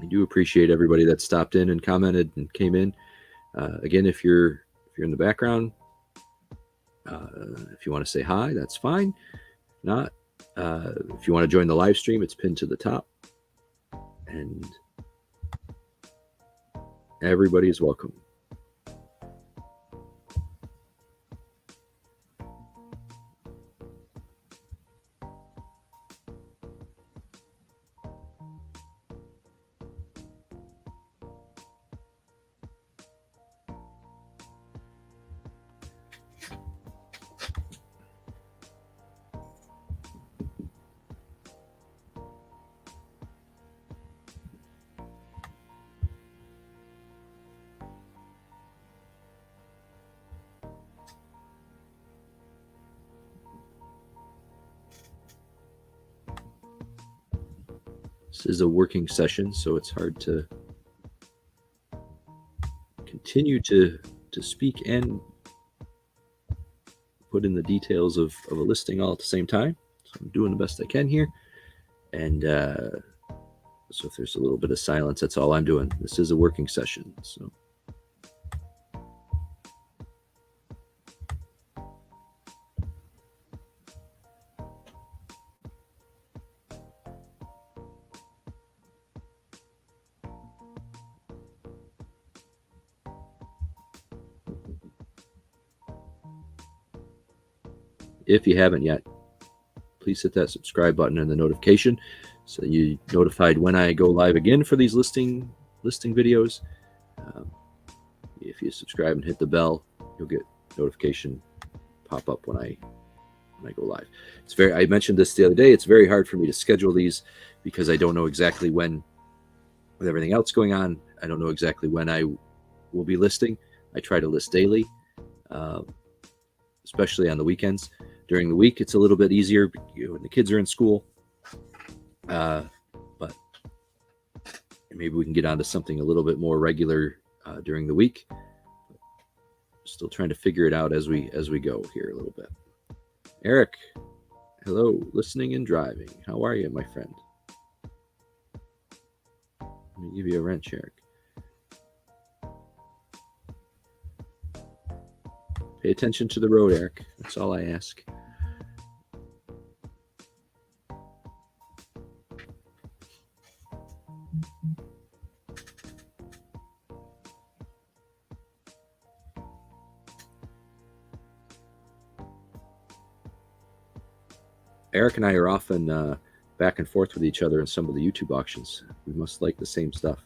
I do appreciate everybody that stopped in and commented and came in. Again, if you're in the background, if you want to say hi, that's fine. Not if you want to join the live stream, it's pinned to the top, and everybody is welcome. This is a working session, so it's hard to continue to speak and put in the details of a listing all at the same time. So I'm doing the best I can here. And so if there's a little bit of silence, that's all I'm doing. This is a working session. So if you haven't yet, please hit that subscribe button and the notification so you're notified when I go live again for these listing videos. If you subscribe and hit the bell, you'll get notification pop up when I go live. I mentioned this the other day. It's very hard for me to schedule these because I don't know exactly when, with everything else going on, I don't know exactly when I will be listing. I try to list daily, especially on the weekends. During the week, it's a little bit easier when the kids are in school. But maybe we can get onto something a little bit more regular during the week. Still trying to figure it out as we go here a little bit. Eric, hello, listening and driving. How are you, my friend? Let me give you a wrench, Eric. Pay attention to the road, Eric. That's all I ask. Eric and I are often back and forth with each other in some of the YouTube auctions. We must like the same stuff.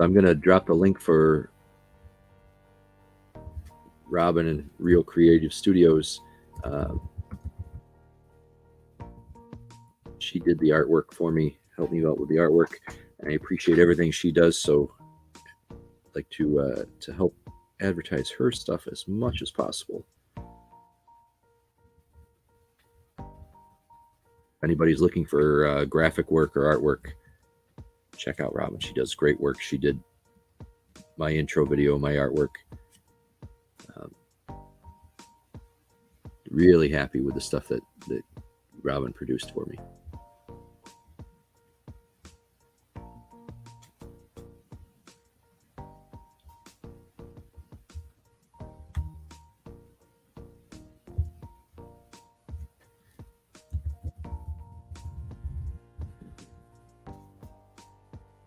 I'm going to drop the link for Robin and Real Creative Studios. She did the artwork for me, helped me out with the artwork, and I appreciate everything she does. So I'd like to help advertise her stuff as much as possible. If anybody's looking for graphic work or artwork, check out Robin. She does great work. She did my intro video, my artwork. Really happy with the stuff that Robin produced for me.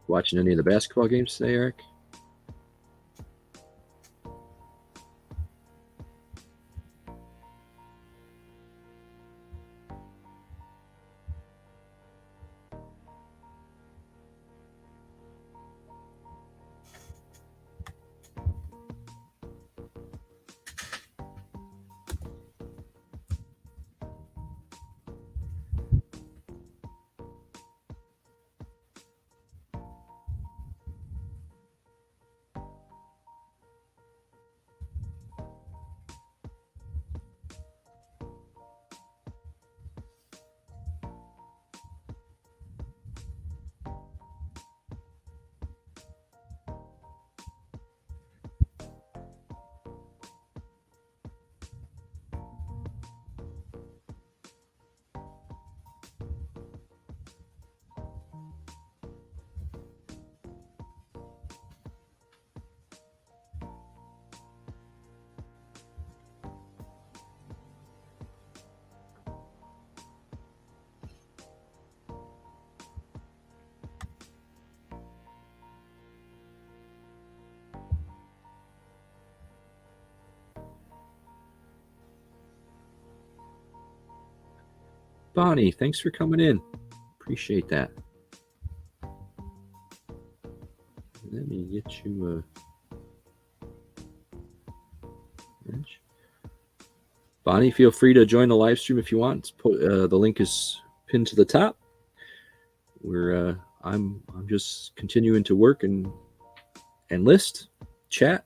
Watching any of the basketball games today, Eric? Bonnie, thanks for coming in. Appreciate that. Let me get you Bonnie, feel free to join the live stream if you want. The link is pinned to the top. I'm just continuing to work and list, chat.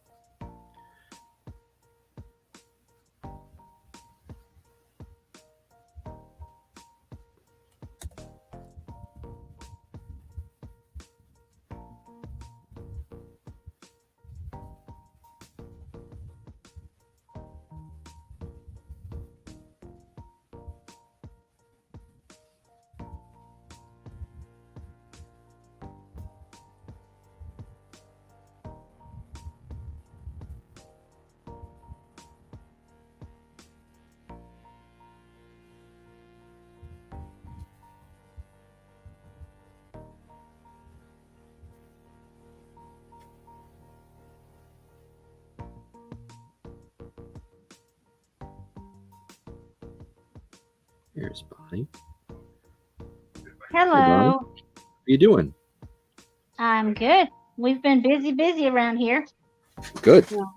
Here's Bonnie. Hello. Hey, Bonnie. How you doing? I'm good. We've been busy around here. Good. Well,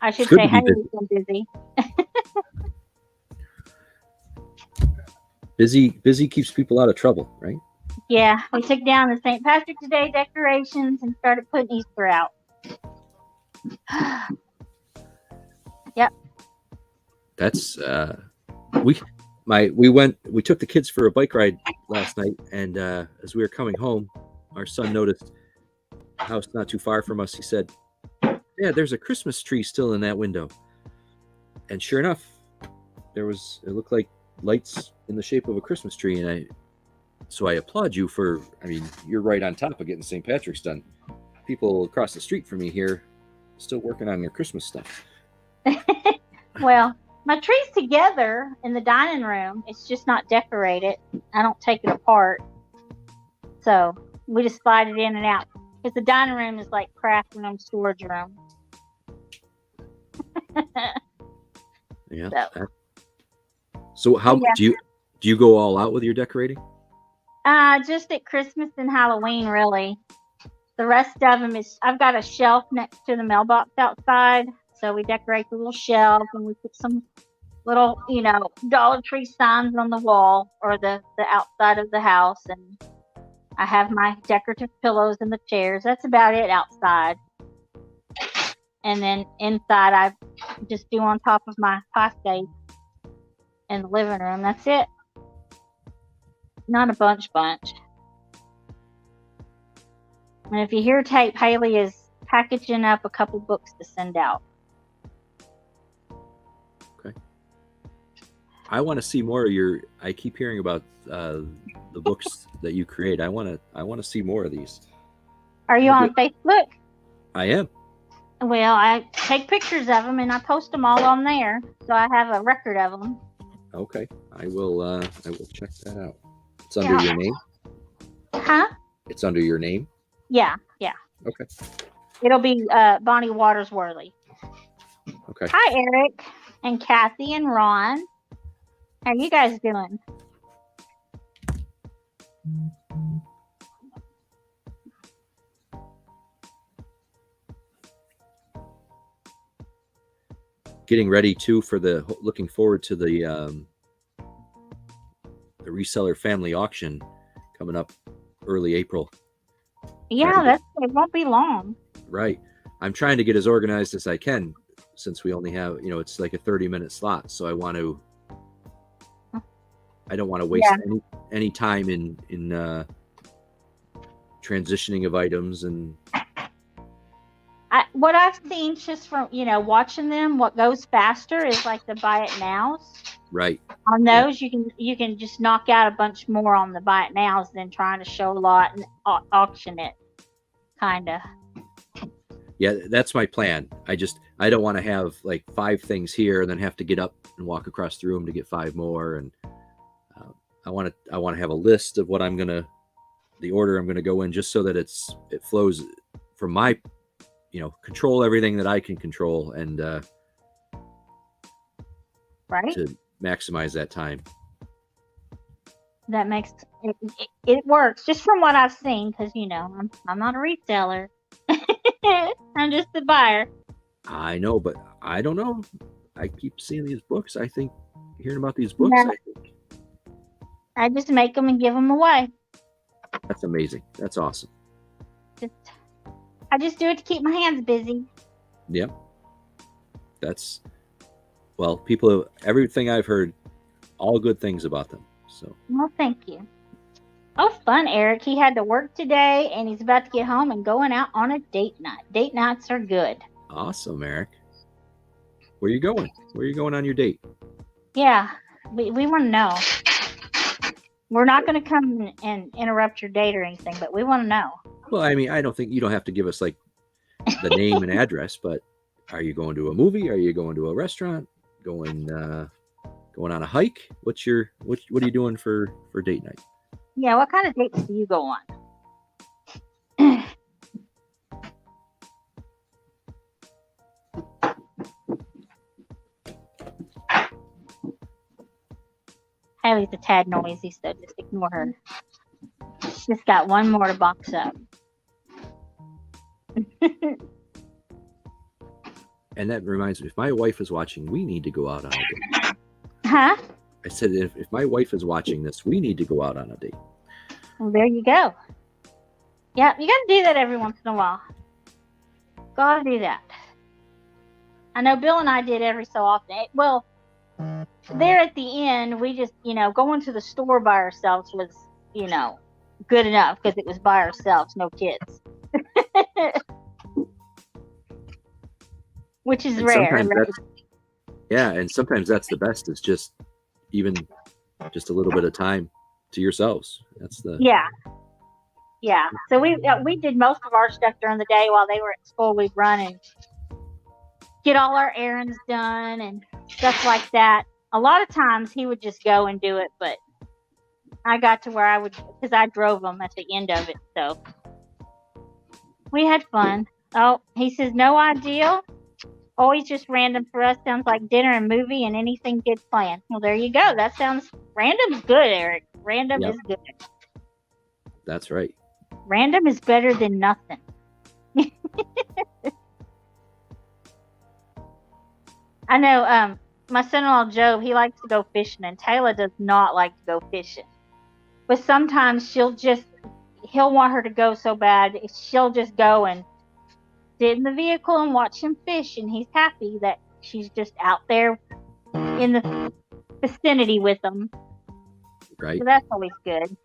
I should good say, to be hey, busy. we've been busy. Busy keeps people out of trouble, right? Yeah, we took down the St. Patrick's Day decorations and started putting Easter out. Yep. That's we took the kids for a bike ride last night, and as we were coming home, our son noticed a house not too far from us. He said, "Yeah, there's a Christmas tree still in that window." And sure enough, it looked like lights in the shape of a Christmas tree. And I applaud you for, you're right on top of getting St. Patrick's done. People across the street from me here still working on their Christmas stuff. Well, my tree's together in the dining room. It's just not decorated. I don't take it apart. So we just slide it in and out. Because the dining room is like craft room, storage room. Yeah. So how do you go all out with your decorating? Just at Christmas and Halloween, really. The rest of them is, I've got a shelf next to the mailbox outside. So we decorate the little shelf and we put some little, Dollar Tree signs on the wall or the outside of the house. And I have my decorative pillows in the chairs. That's about it outside. And then inside, I just do on top of my pie stage in the living room. That's it. Not a bunch. And if you hear tape, Haley is packaging up a couple books to send out. Okay. I want to see more of your. I keep hearing about the books that you create. I want to see more of these. Are you on Facebook? I am. Well, I take pictures of them and I post them all on there, so I have a record of them. Okay, I will check that out. It's under your name? Huh? It's under your name? Yeah. Okay. It'll be Bonnie Watersworthy. Okay. Hi, Eric and Kathy and Ron. How are you guys doing? Getting ready too for looking forward to the reseller family auction coming up early April. Yeah, it won't be long. Right. I'm trying to get as organized as I can since we only have, it's like a 30-minute slot. So I don't want to waste any time in transitioning of items. And what I've seen just from, watching them, what goes faster is like the buy it nows. Right. On those, you can just knock out a bunch more on the buy it nows than trying to show a lot and auction it, kind of. Yeah, that's my plan. I don't want to have like 5 things here and then have to get up and walk across the room to get 5 more. And I want to have a list of what the order I'm gonna go in, just so that it flows from my, control everything that I can control, and right, to maximize that time. That makes it works, just from what I've seen, because I'm not a reseller. I'm just a buyer. I know, but I don't know. I keep seeing these books. I think hearing about these books. Yeah. I just make them and give them away. That's amazing. That's awesome. I just do it to keep my hands busy. Yeah. Everything I've heard, all good things about them. So. Well, thank you. Oh, fun, Eric. He had to work today, and he's about to get home and going out on a date night. Date nights are good. Awesome, Eric. Where are you going? Where are you going on your date? Yeah, we want to know. We're not going to come and interrupt your date or anything, but we want to know. Well, I mean, I don't think you don't have to give us like the name and address, but are you going to a movie? Are you going to a restaurant? Going on a hike? What are you doing for date night? Yeah, what kind of dates do you go on? Haley's a tad noisy, so just ignore her. She's got one more to box up. And that reminds me, if my wife is watching, we need to go out on a date. Huh? I said, if my wife is watching this, we need to go out on a date. Well, there you go. Yeah, you got to do that every once in a while. Got to do that. I know Bill and I did every so often. Well, there at the end, we just, going to the store by ourselves was, good enough because it was by ourselves, no kids. Which is rare. And sometimes that's the best, is just even just a little bit of time to yourselves. That's the yeah. So we did most of our stuff during the day while they were at school. We'd run and get all our errands done and stuff like that. A lot of times he would just go and do it, but I got to where I would, because I drove them at the end of it. So we had fun. Oh, he says no ideal. Always just random for us. Sounds like dinner and movie and anything kids planned. Well, there you go. That sounds random's good, Eric. Random is good. That's right. Random is better than nothing. I know, my son-in-law Joe, he likes to go fishing, and Taylor does not like to go fishing. But sometimes he'll want her to go so bad, she'll just go and sit in the vehicle and watch him fish, and he's happy that she's just out there in the vicinity with him. Right. So that's always good.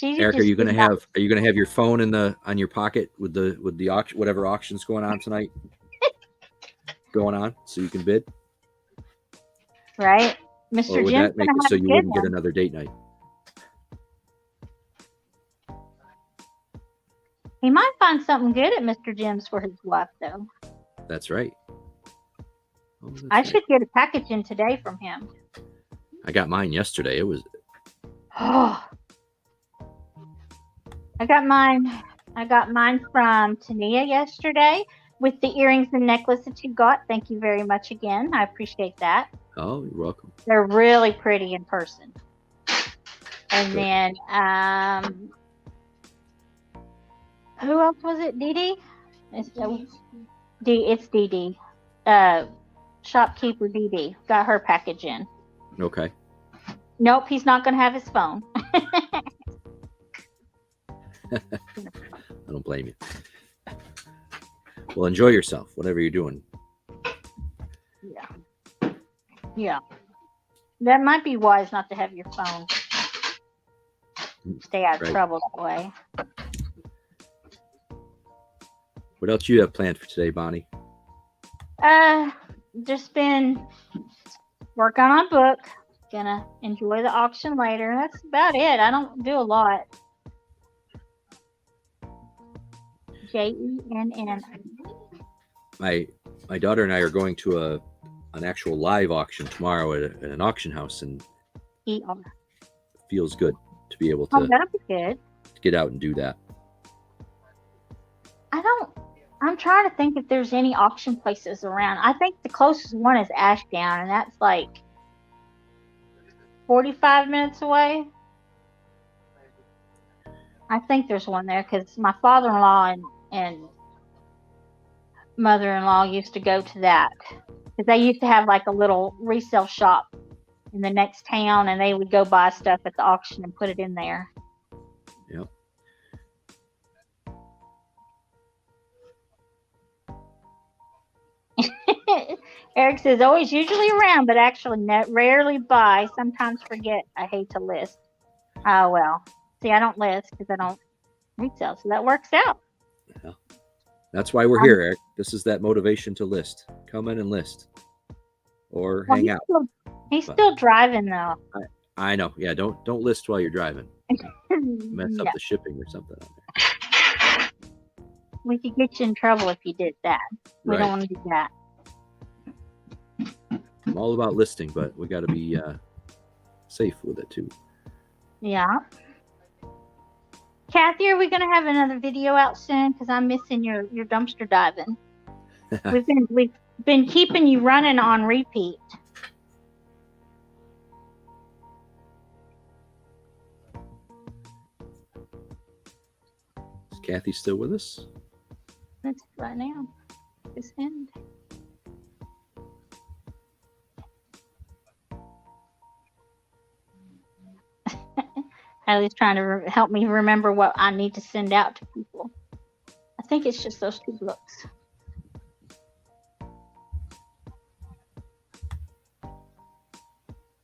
Eric, are you gonna have your phone on your pocket with the auction, whatever auction's going on tonight? Going on so you can bid? Right? Or Mr. would Jim's that make gonna it have so a you good wouldn't one. get another date night? He might find something good at Mr. Jim's for his wife, though. That's right. Oh, that's I right. should get a package in today from him. I got mine yesterday. It was Oh, I got mine from Tania yesterday with the earrings and necklace that you got. Thank you very much again. I appreciate that. oh, you're welcome. They're really pretty in person. And Good. then who else was it? Dee Dee? It's Dee Dee. Shopkeeper Dee Dee got her package in. Okay. Nope, he's not going to have his phone. I don't blame you. Well, enjoy yourself, whatever you're doing. Yeah. That might be wise not to have your phone. Stay out of trouble that way. What else you have planned for today, Bonnie? Just been working on my book. Gonna enjoy the auction later. That's about it. I don't do a lot. JENN. My daughter and I are going to an actual live auction tomorrow at an auction house, and ER. it feels good to be able Oh, to that'll be good. get out and do that. I'm trying to think if there's any auction places around. I think the closest one is Ashdown, and that's like 45 minutes away. I think there's one there because my father-in-law and mother-in-law used to go to that because they used to have like a little resale shop in the next town, and they would go buy stuff at the auction and put it in there. Yep. Eric says always usually around, but actually rarely buy. Sometimes forget. I hate to list. Oh well. See, I don't list because I don't resell, so that works out. Yeah. That's why we're here, Eric. This is that motivation to list. Come in and list, or hang out. He's still driving though. I know. Yeah. Don't list while you're driving. Mess up Yeah. the shipping or something on there. We could get you in trouble if you did that. We don't Right. want to do that. I'm all about listing, but we got to be safe with it too. Yeah. Kathy, are we going to have another video out soon? Because I'm missing your dumpster diving. We've been keeping you running on repeat. Is Kathy still with us? That's right now. This end. Allie's trying to help me remember what I need to send out to people. I think it's just those two books.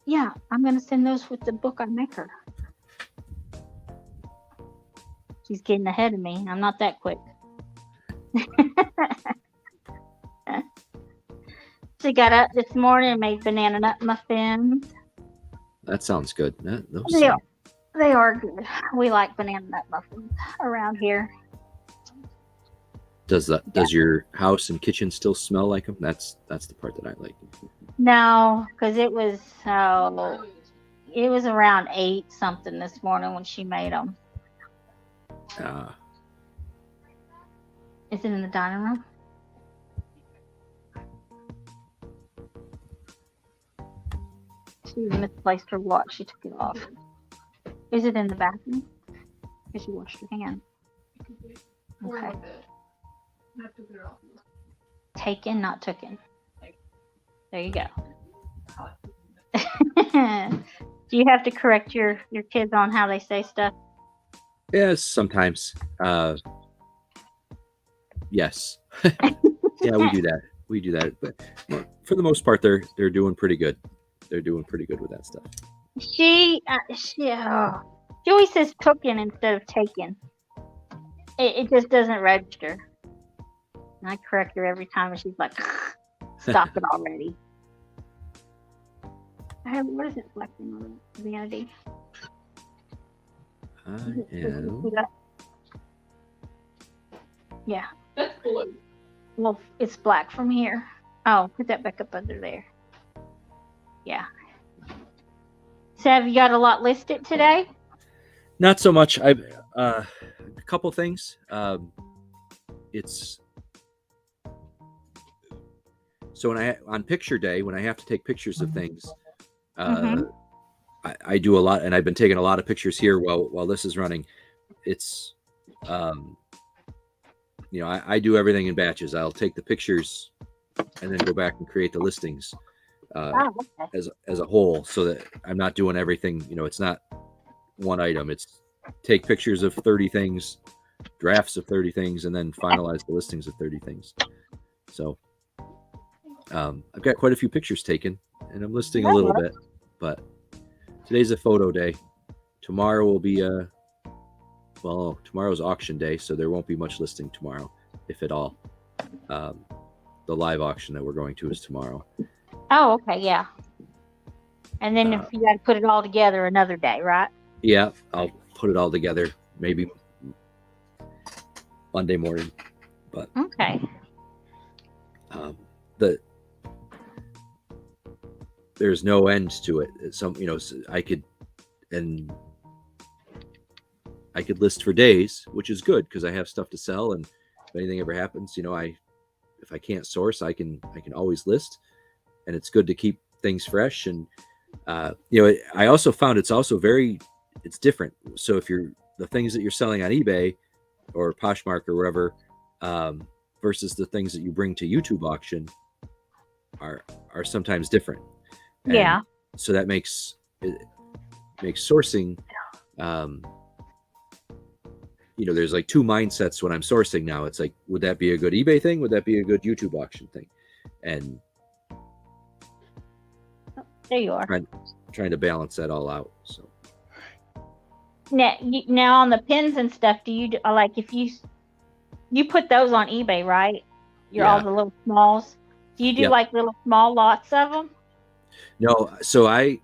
Yeah, I'm going to send those with the book I make her. She's getting ahead of me. I'm not that quick. She got up this morning and made banana nut muffins. That sounds good. They are good. We like banana nut muffins around here. Does your house and kitchen still smell like them? That's the part that I like. No, because it was around 8 something this morning when she made them. Is it in the dining room? She misplaced her watch. She took it off. Is it in the bathroom? Because she washed her hands. Okay. Taken, not tooken. There you go. Do you have to correct your kids on how they say stuff? Yes, sometimes. Yes. Yeah, we do that. We do that, but for the most part, they're doing pretty good. They're doing pretty good with that stuff. She always says tooken instead of taken. It just doesn't register. And I correct her every time, and she's like, "Stop it already." What is it flexing on vanity? I am. Yeah. That's blue. Well, it's black from here. Oh, put that back up under there. Yeah. So have you got a lot listed today? Not so much. I a couple things. It's so on picture day when I have to take pictures of things, I do a lot, and I've been taking a lot of pictures here while this is running. It's I do everything in batches. I'll take the pictures and then go back and create the listings as a whole, so that I'm not doing everything. It's not one item. It's take pictures of 30 things, drafts of 30 things, and then finalize the listings of 30 things. So I've got quite a few pictures taken, and I'm listing a little bit, but today's a photo day. Tomorrow will be tomorrow's auction day, so there won't be much listing tomorrow, if at all. The live auction that we're going to is tomorrow. Oh, okay, yeah. And then if you got to put it all together another day, right? Yeah, I'll put it all together maybe Monday morning. But okay. There's no end to it. I could list for days, which is good because I have stuff to sell, and if anything ever happens, if I can't source, I can always list, and it's good to keep things fresh. And I also found it's different. So if the things that you're selling on eBay or Poshmark or wherever, versus the things that you bring to YouTube auction are sometimes different. And yeah. So that makes sourcing. There's like two mindsets when I'm sourcing now. It's like, would that be a good eBay thing? Would that be a good YouTube auction thing? And there you are. Trying to balance that all out. So now on the pins and stuff, do you like if you put those on eBay, right? All the little smalls. Do you do like little small lots of them? No, so I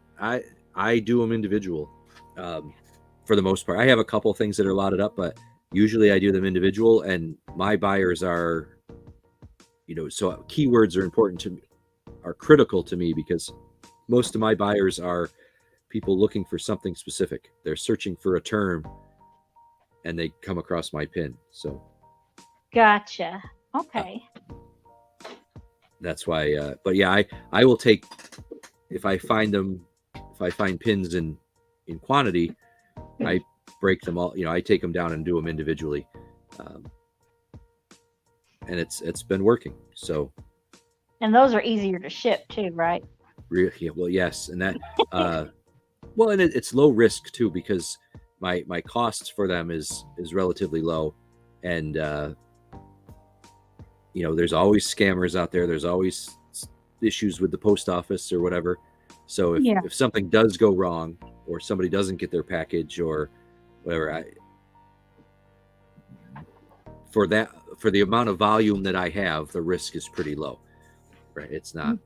do them individual. For the most part, I have a couple things that are lotted up, but usually I do them individual, and my buyers are, so keywords are critical to me, because most of my buyers are people looking for something specific. They're searching for a term and they come across my pin. So. Gotcha. Okay. That's why, but yeah, I will take, if I find pins in quantity, I break them all, I take them down and do them individually. And it's been working. So. And those are easier to ship too, right? Yeah, well, yes. And that, and it's low risk too, because my costs for them is relatively low. And, there's always scammers out there. There's always issues with the post office or whatever. So if something does go wrong, or somebody doesn't get their package or whatever, for the amount of volume that I have, the risk is pretty low, right? It's not.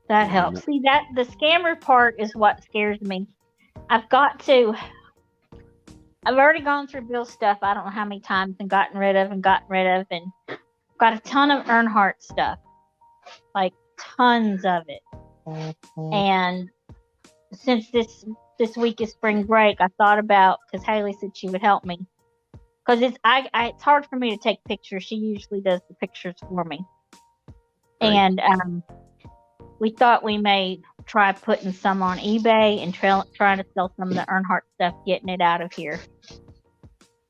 That helps. See, the scammer part is what scares me. I've already gone through Bill's stuff, I don't know how many times, and gotten rid of, and got a ton of Earnhardt stuff, like tons of it. And since this week is spring break, I thought about, because Haley said she would help me, because it's hard for me to take pictures. She usually does the pictures for me. Right. And we thought we may try putting some on eBay and trying to sell some of the Earnhardt stuff, getting it out of here.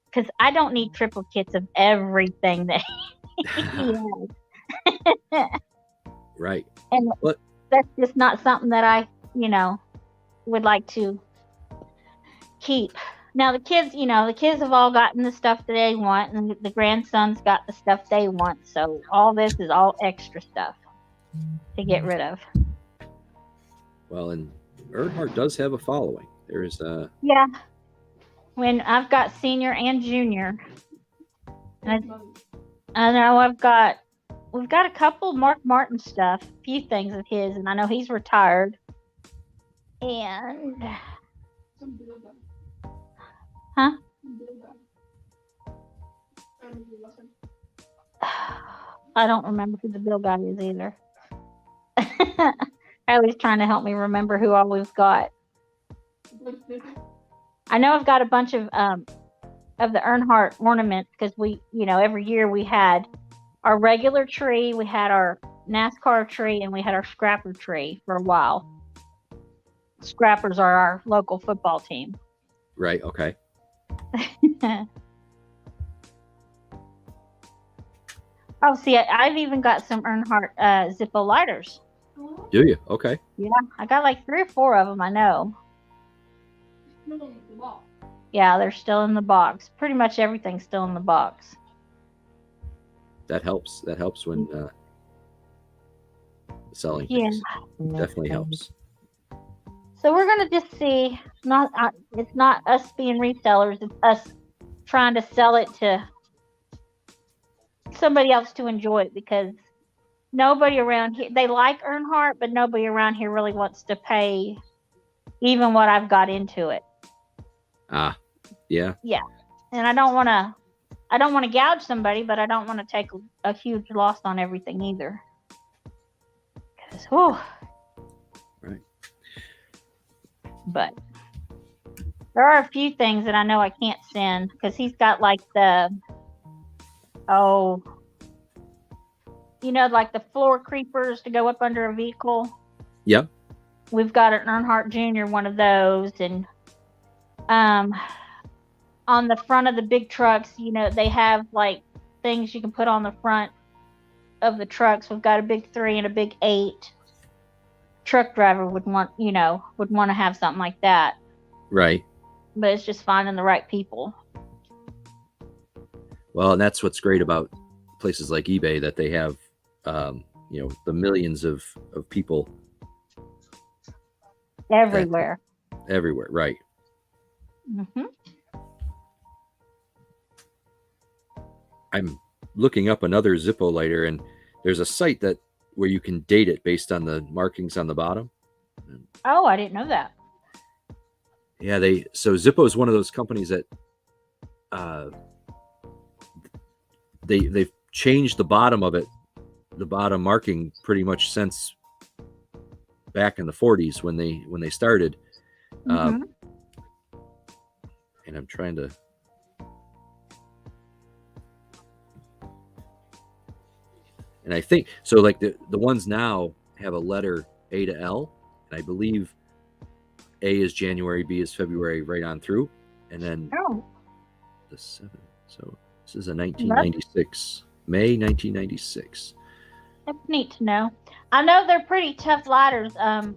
Because I don't need triple kits of everything that he has. Right. And But that's just not something that I, would like to keep. Now the kids have all gotten the stuff that they want, and the grandsons got the stuff they want. So all this is all extra stuff to get rid of. well, and Earnhardt does have a following. There is Yeah. When I've got senior and junior, and I know we've got a couple Mark Martin stuff, a few things of his, and I know he's retired. And huh? I don't remember who the Bill guy is either. Riley's trying to help me remember who all we've got. I know I've got a bunch of the Earnhardt ornaments because we, every year we had our regular tree, we had our NASCAR tree, and we had our Scrapper tree for a while. Scrappers are our local football team. right. Okay. Oh, see, I've even got some Earnhardt Zippo lighters. Do you? Okay. Yeah, I got like 3 or 4 of them, I know. Yeah, they're still in the box. Pretty much everything's still in the box. That helps. That helps when selling Yeah. things. Definitely helps. So we're gonna just see. It's not us being resellers. It's us trying to sell it to somebody else to enjoy it, because nobody around here, they like Earnhardt, but nobody around here really wants to pay even what I've got into it. Ah, yeah. Yeah, and I don't want to gouge somebody, but I don't want to take a huge loss on everything either. Because, Right. But there are a few things that I know I can't send, because he's got like like the floor creepers to go up under a vehicle. Yep. We've got an Earnhardt Jr. one of those, and on the front of the big trucks, they have like things you can put on the front of the trucks. We've got a big 3 and a big 8. Truck driver would want to have something like that. Right. But it's just finding the right people. Well, and that's what's great about places like eBay, that they have, the millions of people Everywhere. everywhere. Right. Mm-hmm. I'm looking up another Zippo lighter, and there's a site where you can date it based on the markings on the bottom. Oh, I didn't know that. Yeah, so Zippo is one of those companies that they've changed the bottom of it, the bottom marking, pretty much since back in the 40s when they started. Mm-hmm. And I'm trying to. And I think so. Like the ones now have a letter A to L, and I believe A is January, B is February, right on through, and then the 7th. So this is a 1996, May 1996. That's neat to know. I know they're pretty tough lighters. I've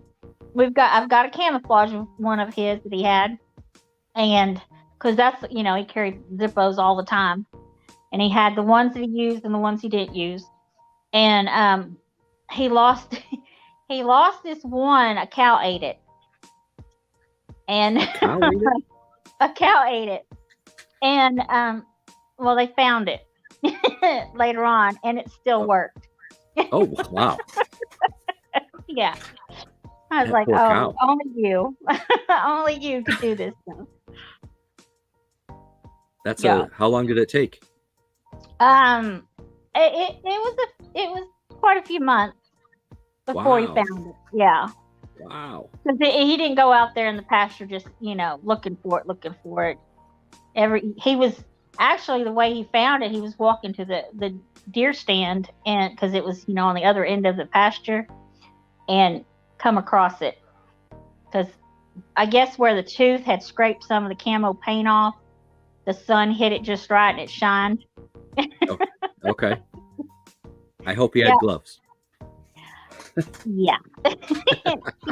got a camouflage one of his that he had, and because that's he carried Zippos all the time, and he had the ones that he used and the ones he didn't use, and he lost this one. A cow ate it, and a cow ate it, and they found it later on, and it still worked. Oh, wow. Yeah. I was like, cow. only you. Only you could do this stuff. That's how long did it take? It was quite a few months before he found it. Yeah. Wow. Because he didn't go out there in the pasture just, looking for it. He was actually, the way he found it, he was walking to the deer stand, and because it was, on the other end of the pasture, and come across it. Because I guess where the tooth had scraped some of the camo paint off, the sun hit it just right and it shined. Oh, okay. I hope he Yeah. had gloves. Yeah.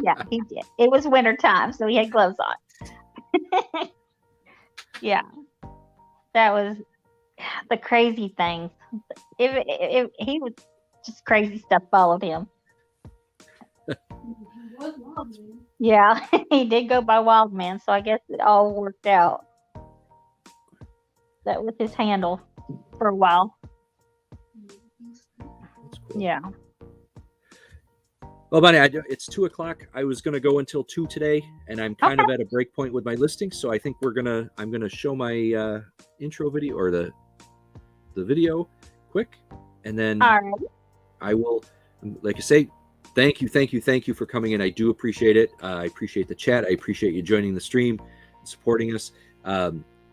Yeah, he did. It was winter time, so he had gloves on. Yeah. That was the crazy things. He was just crazy stuff followed him. Yeah, he did go by Wildman, so I guess it all worked out. That was his handle for a while. That's cool. Yeah. Well, Bonnie, it's 2:00. I was going to go until 2 today, and I'm kind of at a break point with my listing. So I think I'm going to show my intro video or the video quick, and then All right. I will, like I say, thank you for coming in. I do appreciate it. I appreciate the chat. I appreciate you joining the stream, supporting us.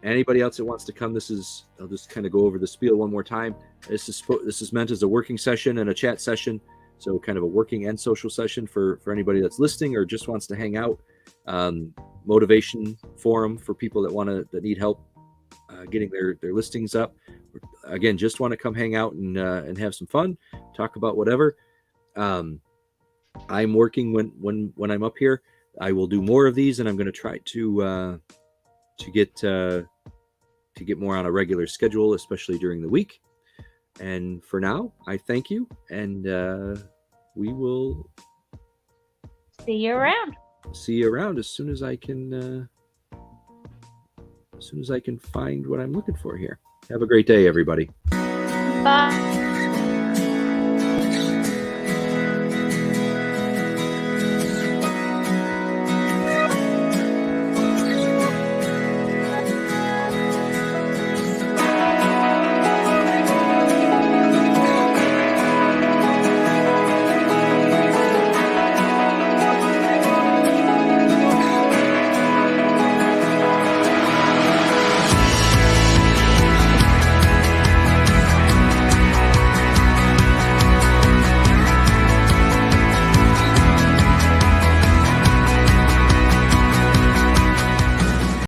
Anybody else that wants to come, I'll just kind of go over the spiel one more time. This is meant as a working session and a chat session. So kind of a working and social session for anybody that's listening or just wants to hang out. Motivation forum for people that need help getting their listings up. Again, just want to come hang out and have some fun, talk about whatever. I'm working when I'm up here. I will do more of these, and I'm going to try to get more on a regular schedule, especially during the week. And for now, I thank you, and we will See you around. see you around as soon as I can find what I'm looking for here. Have a great day, everybody. Bye.